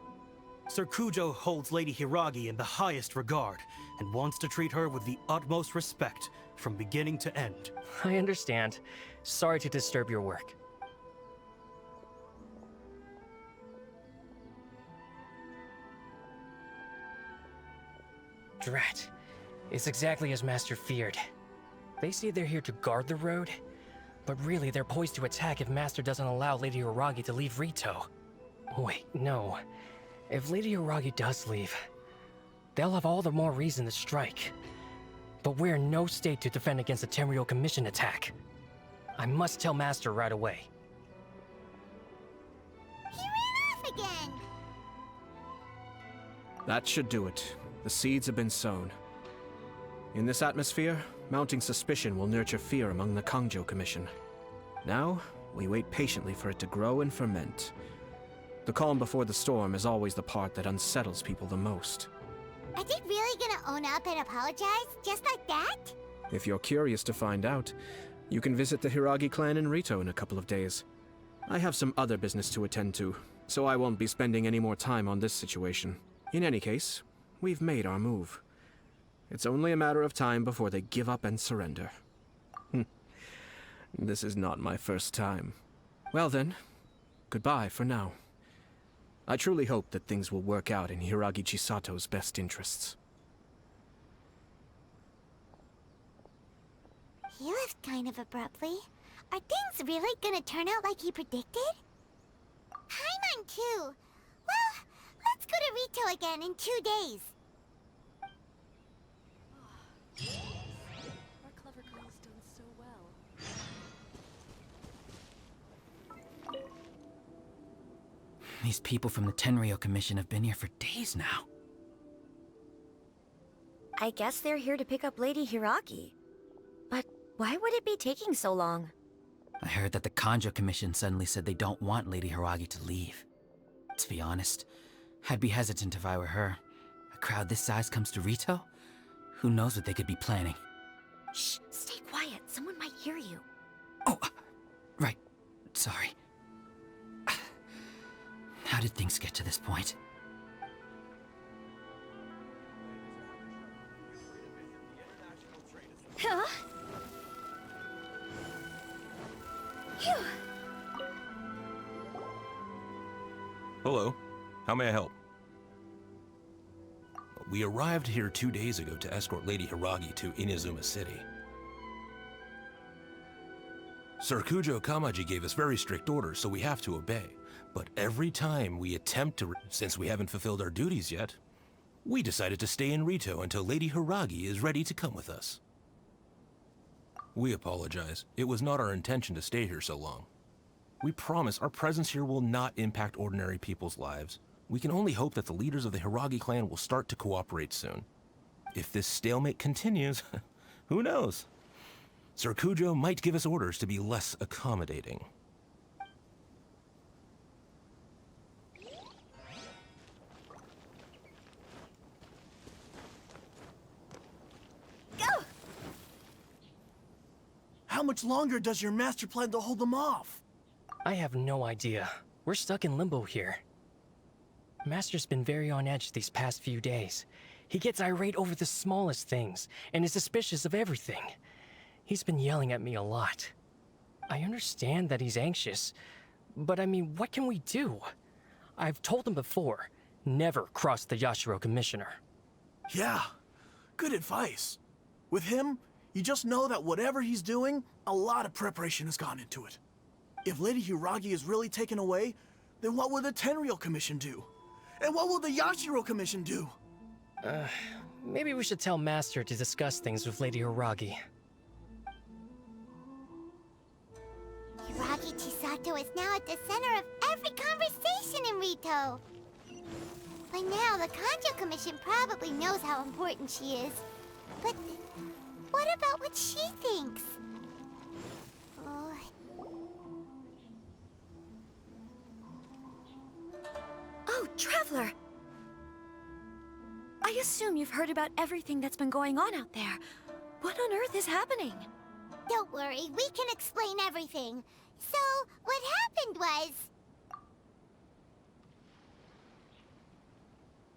Sir Kujo holds Lady Hiragi in the highest regard, and wants to treat her with the utmost respect, from beginning to end. I understand. Sorry to disturb your work. Drat. It's exactly as Master feared. They say they're here to guard the road, but really they're poised to attack if Master doesn't allow Lady Hiragi to leave Rito. Wait, no. If Lady Hiragi does leave, they'll have all the more reason to strike. But we're in no state to defend against a Tenryo Commission attack. I must tell Master right away. He ran off again! That should do it. The seeds have been sown. In this atmosphere, mounting suspicion will nurture fear among the Kangjo Commission. Now, we wait patiently for it to grow and ferment. The calm before the storm is always the part that unsettles people the most. Are they really gonna own up and apologize, just like that? If you're curious to find out, you can visit the Hiragi clan in Rito in a couple of days. I have some other business to attend to, so I won't be spending any more time on this situation. In any case, we've made our move. It's only a matter of time before they give up and surrender. This is not my first time. Well then, goodbye for now. I truly hope that things will work out in Hiragi Chisato's best interests. He left kind of abruptly. Are things really gonna turn out like he predicted? Paimon too. Well, let's go to Rito again in 2 days. Our clever girl's done so well. These people from the Tenryo Commission have been here for days now. I guess they're here to pick up Lady Hiragi. But why would it be taking so long? I heard that the Kanjo Commission suddenly said they don't want Lady Hiragi to leave. To be honest, I'd be hesitant if I were her. A crowd this size comes to Rito? Who knows what they could be planning? Shh, stay quiet. Someone might hear you. Oh, right. Sorry. How did things get to this point? Huh? Phew. Hello. How may I help? We arrived here 2 days ago to escort Lady Hiragi to Inazuma City. Sir Kujo Kamaji gave us very strict orders, so we have to obey. But every time we attempt to, since we haven't fulfilled our duties yet, we decided to stay in Rito until Lady Hiragi is ready to come with us. We apologize. It was not our intention to stay here so long. We promise our presence here will not impact ordinary people's lives. We can only hope that the leaders of the Hiragi clan will start to cooperate soon. If this stalemate continues, who knows? Sir Kujo might give us orders to be less accommodating. Go! How much longer does your master plan to hold them off? I have no idea. We're stuck in limbo here. Master's been very on edge these past few days. He gets irate over the smallest things, and is suspicious of everything. He's been yelling at me a lot. I understand that he's anxious, but I mean, what can we do? I've told him before, never cross the Yashiro Commissioner. Yeah, good advice. With him, you just know that whatever he's doing, a lot of preparation has gone into it. If Lady Hiragi is really taken away, then what will the Tenryou Commission do? And what will the Yashiro Commission do? Maybe we should tell Master to discuss things with Lady Hiragi. Hiragi Chisato is now at the center of every conversation in Rito. By now, the Kanjo Commission probably knows how important she is. But what about what she thinks? Oh, Traveler! I assume you've heard about everything that's been going on out there. What on earth is happening? Don't worry, we can explain everything. So, what happened was...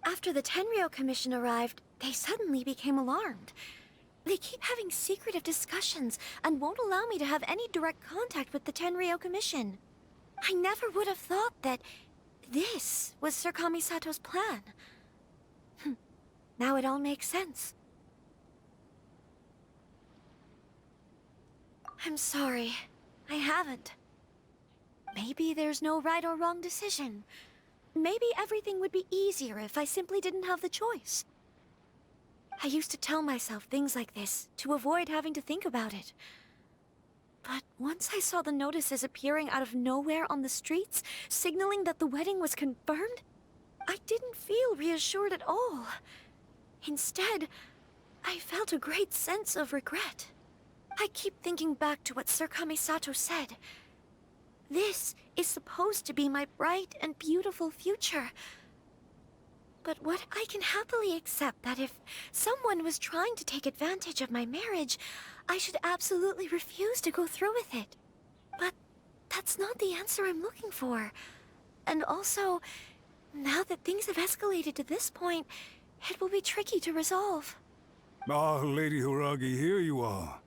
After the Tenryou Commission arrived, they suddenly became alarmed. They keep having secretive discussions and won't allow me to have any direct contact with the Tenryou Commission. I never would have thought that this was Sir Kamisato's plan. Now it all makes sense. I'm sorry. I haven't. Maybe there's no right or wrong decision. Maybe everything would be easier if I simply didn't have the choice. I used to tell myself things like this to avoid having to think about it. But once I saw the notices appearing out of nowhere on the streets, signaling that the wedding was confirmed, I didn't feel reassured at all. Instead, I felt a great sense of regret. I keep thinking back to what Sir Kamisato said. This is supposed to be my bright and beautiful future. But what I can happily accept that if someone was trying to take advantage of my marriage, I should absolutely refuse to go through with it. But that's not the answer I'm looking for. And also, now that things have escalated to this point, it will be tricky to resolve. Ah, Lady Hiragi, here you are.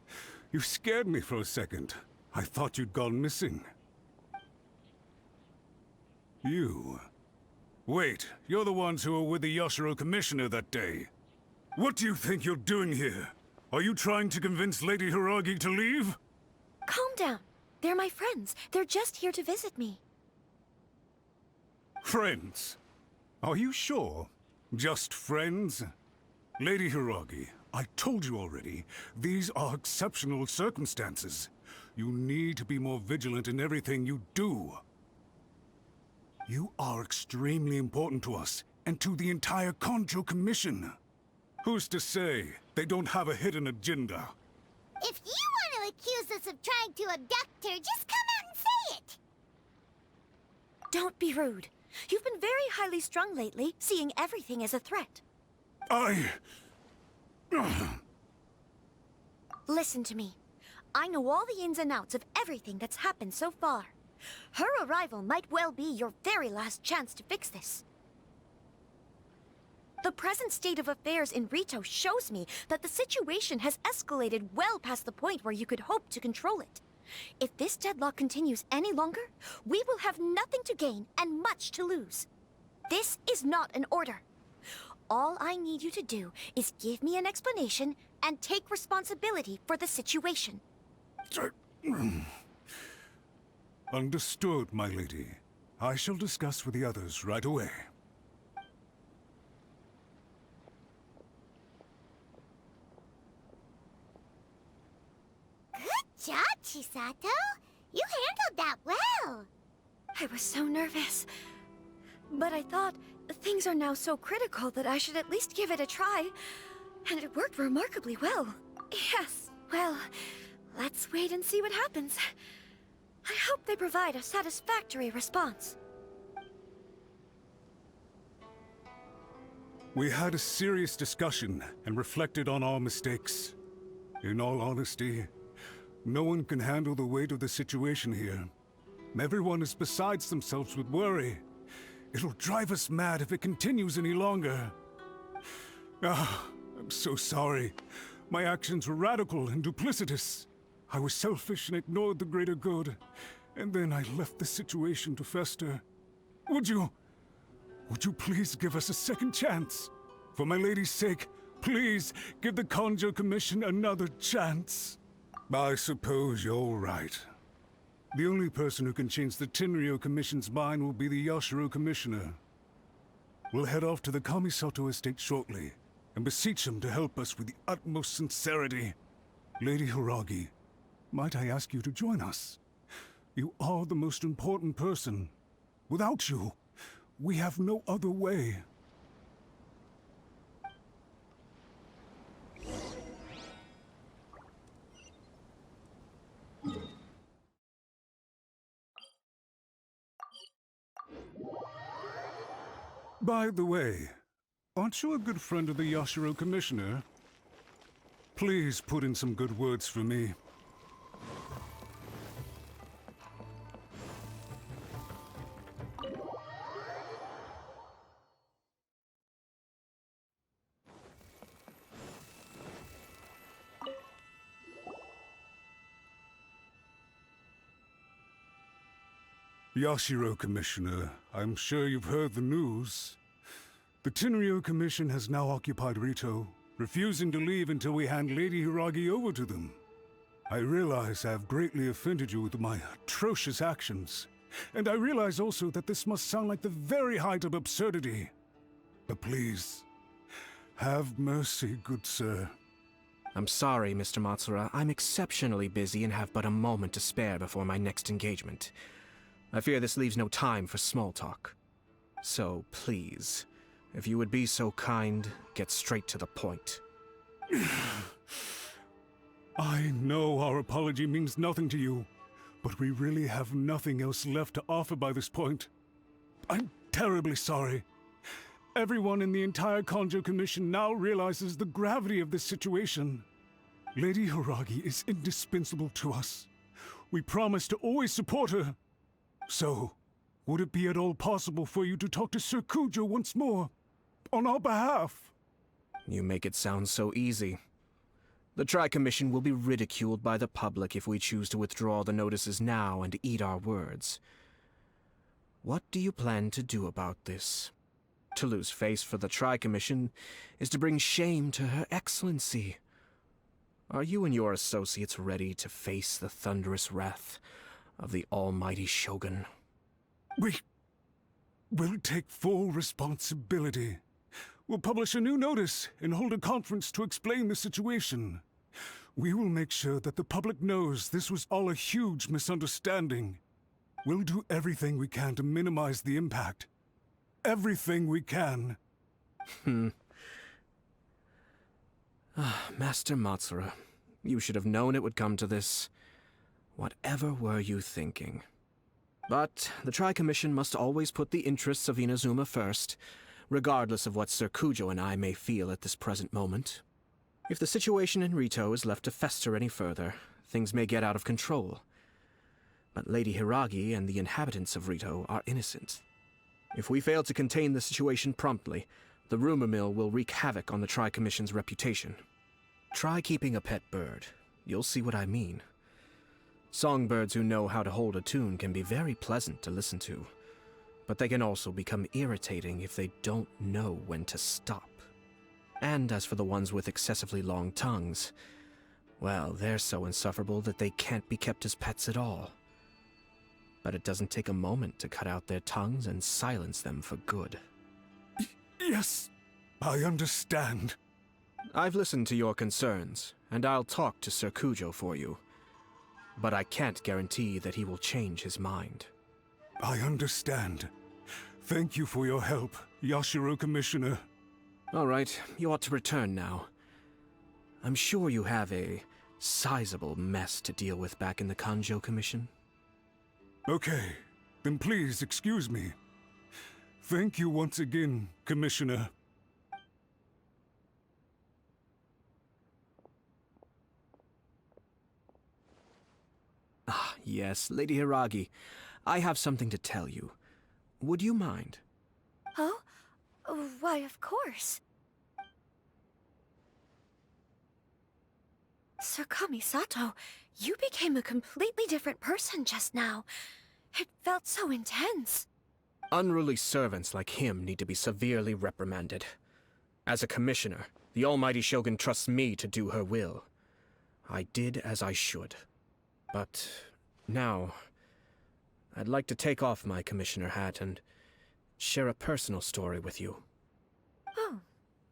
You scared me for a second. I thought you'd gone missing. You... Wait, you're the ones who were with the Yashiro Commissioner that day. What do you think you're doing here? Are you trying to convince Lady Hiragi to leave? Calm down. They're my friends. They're just here to visit me. Friends? Are you sure? Just friends? Lady Hiragi, I told you already, these are exceptional circumstances. You need to be more vigilant in everything you do. You are extremely important to us, and to the entire Kanjo Commission. Who's to say they don't have a hidden agenda? If you want to accuse us of trying to abduct her, just come out and say it! Don't be rude. You've been very highly strung lately, seeing everything as a threat. Listen to me. I know all the ins and outs of everything that's happened so far. Her arrival might well be your very last chance to fix this. The present state of affairs in Rito shows me that the situation has escalated well past the point where you could hope to control it. If this deadlock continues any longer, we will have nothing to gain and much to lose. This is not an order. All I need you to do is give me an explanation and take responsibility for the situation. Understood, my lady. I shall discuss with the others right away. Good job, Chisato! You handled that well! I was so nervous. But I thought, things are now so critical that I should at least give it a try. And it worked remarkably well. Yes, well, let's wait and see what happens. I hope they provide a satisfactory response. We had a serious discussion and reflected on our mistakes. In all honesty, no one can handle the weight of the situation here. Everyone is besides themselves with worry. It'll drive us mad if it continues any longer. I'm so sorry. My actions were radical and duplicitous. I was selfish and ignored the greater good. And then I left the situation to fester. Would you please give us a second chance? For my lady's sake, please give the Kanjo Commission another chance. I suppose you're right. The only person who can change the Tenryou Commission's mind will be the Yashiro Commissioner. We'll head off to the Kamisato estate shortly, and beseech him to help us with the utmost sincerity. Lady Hiragi, might I ask you to join us? You are the most important person. Without you, we have no other way. By the way, aren't you a good friend of the Yashiro Commissioner? Please put in some good words for me. Yashiro Commissioner, I'm sure you've heard the news. The Tenryou Commission has now occupied Rito, refusing to leave until we hand Lady Hiragi over to them. I realize I have greatly offended you with my atrocious actions, and I realize also that this must sound like the very height of absurdity. But please, have mercy, good sir. I'm sorry, Mr. Matsura. I'm exceptionally busy and have but a moment to spare before my next engagement. I fear this leaves no time for small talk. So, please, if you would be so kind, get straight to the point. I know our apology means nothing to you, but we really have nothing else left to offer by this point. I'm terribly sorry. Everyone in the entire Kanjo Commission now realizes the gravity of this situation. Lady Hiragi is indispensable to us. We promise to always support her. So, would it be at all possible for you to talk to Sir Kujo once more, on our behalf? You make it sound so easy. The Tri-Commission will be ridiculed by the public if we choose to withdraw the notices now and eat our words. What do you plan to do about this? To lose face for the Tri-Commission is to bring shame to Her Excellency. Are you and your associates ready to face the thunderous wrath of the almighty Shogun? We'll take full responsibility. We'll publish a new notice and hold a conference to explain the situation. We will make sure that the public knows this was all a huge misunderstanding. We'll do everything we can to minimize the impact. Everything we can. Master Matsura, you should have known it would come to this. Whatever were you thinking? But the Tri-Commission must always put the interests of Inazuma first, regardless of what Sir Kujo and I may feel at this present moment. If the situation in Rito is left to fester any further, things may get out of control. But Lady Hiragi and the inhabitants of Rito are innocent. If we fail to contain the situation promptly, the rumor mill will wreak havoc on the Tri-Commission's reputation. Try keeping a pet bird. You'll see what I mean. Songbirds who know how to hold a tune can be very pleasant to listen to, but they can also become irritating if they don't know when to stop. And as for the ones with excessively long tongues, well, they're so insufferable that they can't be kept as pets at all. But it doesn't take a moment to cut out their tongues and silence them for good. Yes, I understand. I've listened to your concerns, and I'll talk to Sir Kujo for you. But I can't guarantee that he will change his mind. I understand. Thank you for your help, Yashiro Commissioner. All right, you ought to return now. I'm sure you have a sizable mess to deal with back in the Kanjo Commission. Okay, then please excuse me. Thank you once again, Commissioner. Ah, yes, Lady Hiragi. I have something to tell you. Would you mind? Oh? Why, of course. Sir Kamisato, you became a completely different person just now. It felt so intense. Unruly servants like him need to be severely reprimanded. As a commissioner, the almighty Shogun trusts me to do her will. I did as I should. But now, I'd like to take off my commissioner hat and share a personal story with you. Oh,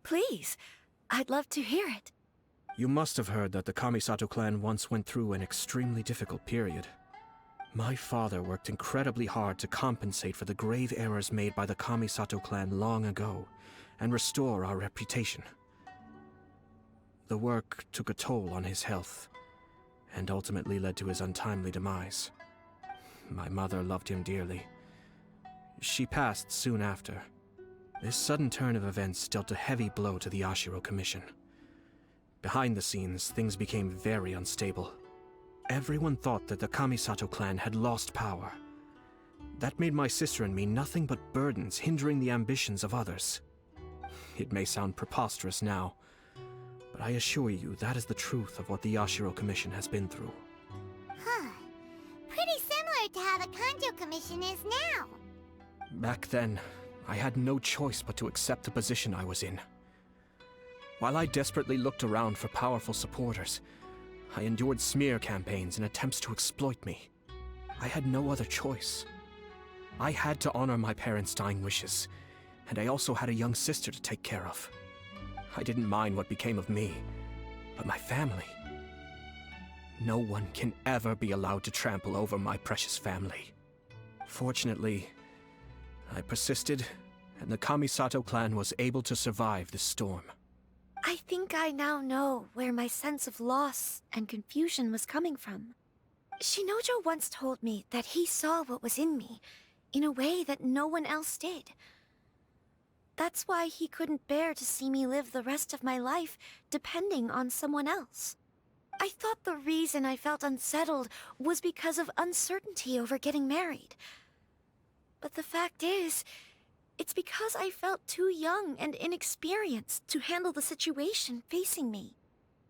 please. I'd love to hear it. You must have heard that the Kamisato clan once went through an extremely difficult period. My father worked incredibly hard to compensate for the grave errors made by the Kamisato clan long ago, and restore our reputation. The work took a toll on his health, and ultimately led to his untimely demise. My mother loved him dearly. She passed soon after. This sudden turn of events dealt a heavy blow to the Yashiro Commission. Behind the scenes, things became very unstable. Everyone thought that the Kamisato clan had lost power. That made my sister and me nothing but burdens hindering the ambitions of others. It may sound preposterous now, but I assure you that is the truth of what the Yashiro Commission has been through. Huh. Pretty similar to how the Kanjo Commission is now. Back then, I had no choice but to accept the position I was in. While I desperately looked around for powerful supporters, I endured smear campaigns and attempts to exploit me. I had no other choice. I had to honor my parents' dying wishes, and I also had a young sister to take care of. I didn't mind what became of me, but my family. No one can ever be allowed to trample over my precious family. Fortunately, I persisted, and the Kamisato clan was able to survive this storm. I think I now know where my sense of loss and confusion was coming from. Shinojo once told me that he saw what was in me, in a way that no one else did. That's why he couldn't bear to see me live the rest of my life depending on someone else. I thought the reason I felt unsettled was because of uncertainty over getting married. But the fact is, it's because I felt too young and inexperienced to handle the situation facing me.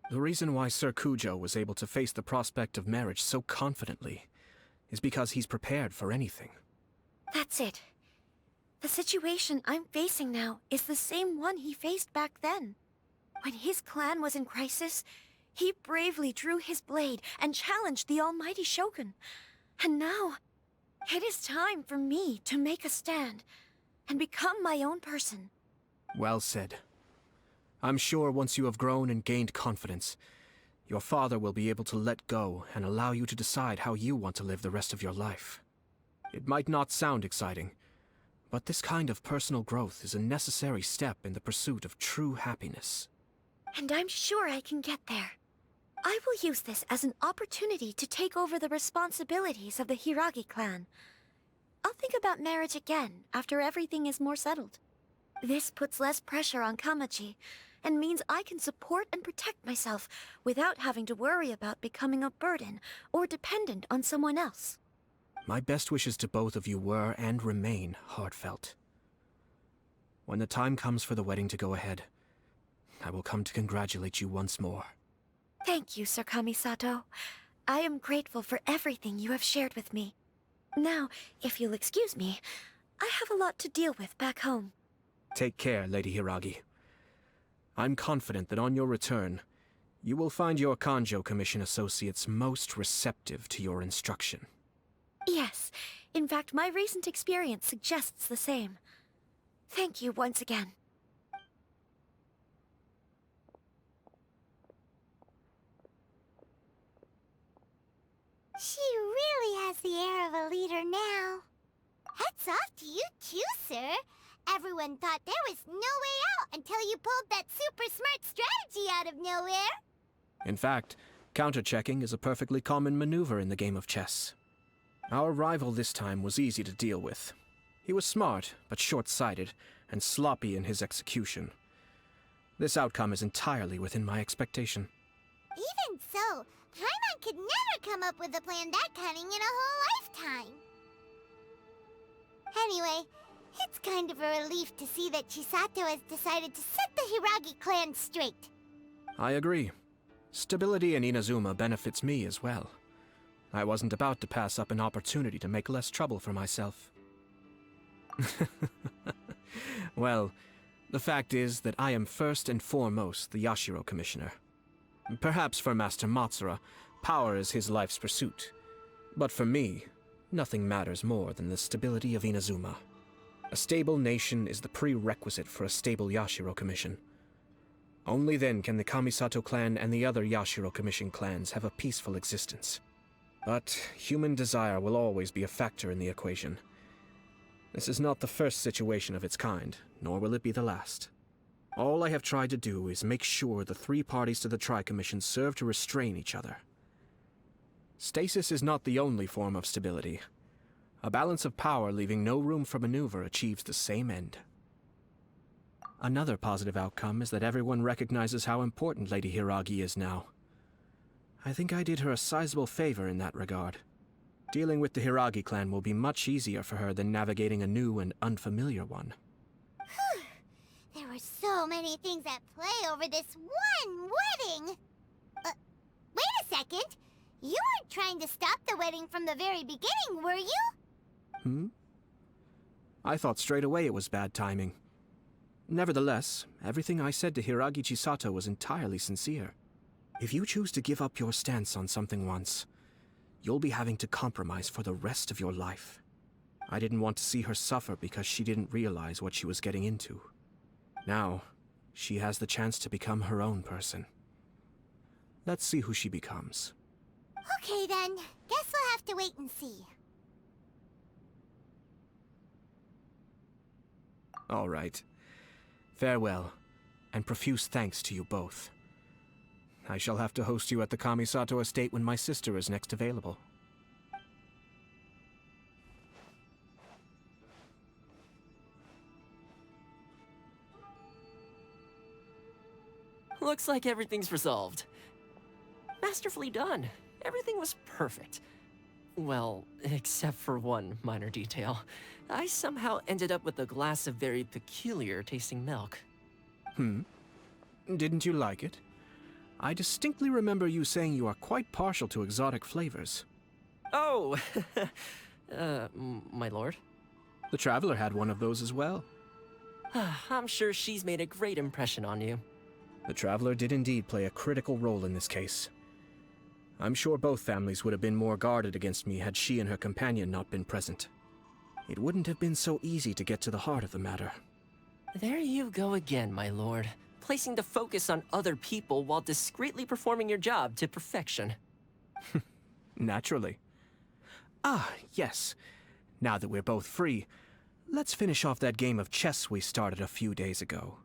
The reason why Sir Kujo was able to face the prospect of marriage so confidently is because he's prepared for anything. That's it. The situation I'm facing now is the same one he faced back then. When his clan was in crisis, he bravely drew his blade and challenged the almighty Shogun. And now, it is time for me to make a stand and become my own person. Well said. I'm sure once you have grown and gained confidence, your father will be able to let go and allow you to decide how you want to live the rest of your life. It might not sound exciting, but this kind of personal growth is a necessary step in the pursuit of true happiness. And I'm sure I can get there. I will use this as an opportunity to take over the responsibilities of the Hiragi clan. I'll think about marriage again after everything is more settled. This puts less pressure on Kamaji, and means I can support and protect myself without having to worry about becoming a burden or dependent on someone else. My best wishes to both of you were and remain heartfelt. When the time comes for the wedding to go ahead, I will come to congratulate you once more. Thank you, Sir Kamisato. I am grateful for everything you have shared with me. Now, if you'll excuse me, I have a lot to deal with back home. Take care, Lady Hiragi. I'm confident that on your return, you will find your Kanjo Commission associates most receptive to your instruction. Yes, in fact, my recent experience suggests the same. Thank you once again. She really has the air of a leader now. Hats off to you too, sir. Everyone thought there was no way out until you pulled that super smart strategy out of nowhere. In fact, counter-checking is a perfectly common maneuver in the game of chess. Our rival this time was easy to deal with. He was smart, but short-sighted, and sloppy in his execution. This outcome is entirely within my expectation. Even so, Paimon could never come up with a plan that cunning in a whole lifetime. It's kind of a relief to see that Chisato has decided to set the Hiragi clan straight. I agree. Stability in Inazuma benefits me as well. I wasn't about to pass up an opportunity to make less trouble for myself. Well, the fact is that I am first and foremost the Yashiro Commissioner. Perhaps for Master Matsura, power is his life's pursuit. But for me, nothing matters more than the stability of Inazuma. A stable nation is the prerequisite for a stable Yashiro Commission. Only then can the Kamisato clan and the other Yashiro Commission clans have a peaceful existence. But human desire will always be a factor in the equation. This is not the first situation of its kind, nor will it be the last. All I have tried to do is make sure the three parties to the Tri-Commission serve to restrain each other. Stasis is not the only form of stability. A balance of power leaving no room for maneuver achieves the same end. Another positive outcome is that everyone recognizes how important Lady Hiragi is now. I think I did her a sizable favor in that regard. Dealing with the Hiragi clan will be much easier for her than navigating a new and unfamiliar one. There were so many things at play over this one wedding! Wait a second! You weren't trying to stop the wedding from the very beginning, were you? I thought straight away it was bad timing. Nevertheless, everything I said to Hiragi Chisato was entirely sincere. If you choose to give up your stance on something once, you'll be having to compromise for the rest of your life. I didn't want to see her suffer because she didn't realize what she was getting into. Now, she has the chance to become her own person. Let's see who she becomes. Okay then, guess we'll have to wait and see. All right. Farewell, and profuse thanks to you both. I shall have to host you at the Kamisato estate when my sister is next available. Looks like everything's resolved. Masterfully done. Everything was perfect. Well, except for one minor detail. I somehow ended up with a glass of very peculiar tasting milk. Didn't you like it? I distinctly remember you saying you are quite partial to exotic flavors. Oh, my lord? The Traveler had one of those as well. I'm sure she's made a great impression on you. The Traveler did indeed play a critical role in this case. I'm sure both families would have been more guarded against me had she and her companion not been present. It wouldn't have been so easy to get to the heart of the matter. There you go again, my lord. Placing the focus on other people while discreetly performing your job to perfection. Naturally. Ah, yes. Now that we're both free, let's finish off that game of chess we started a few days ago.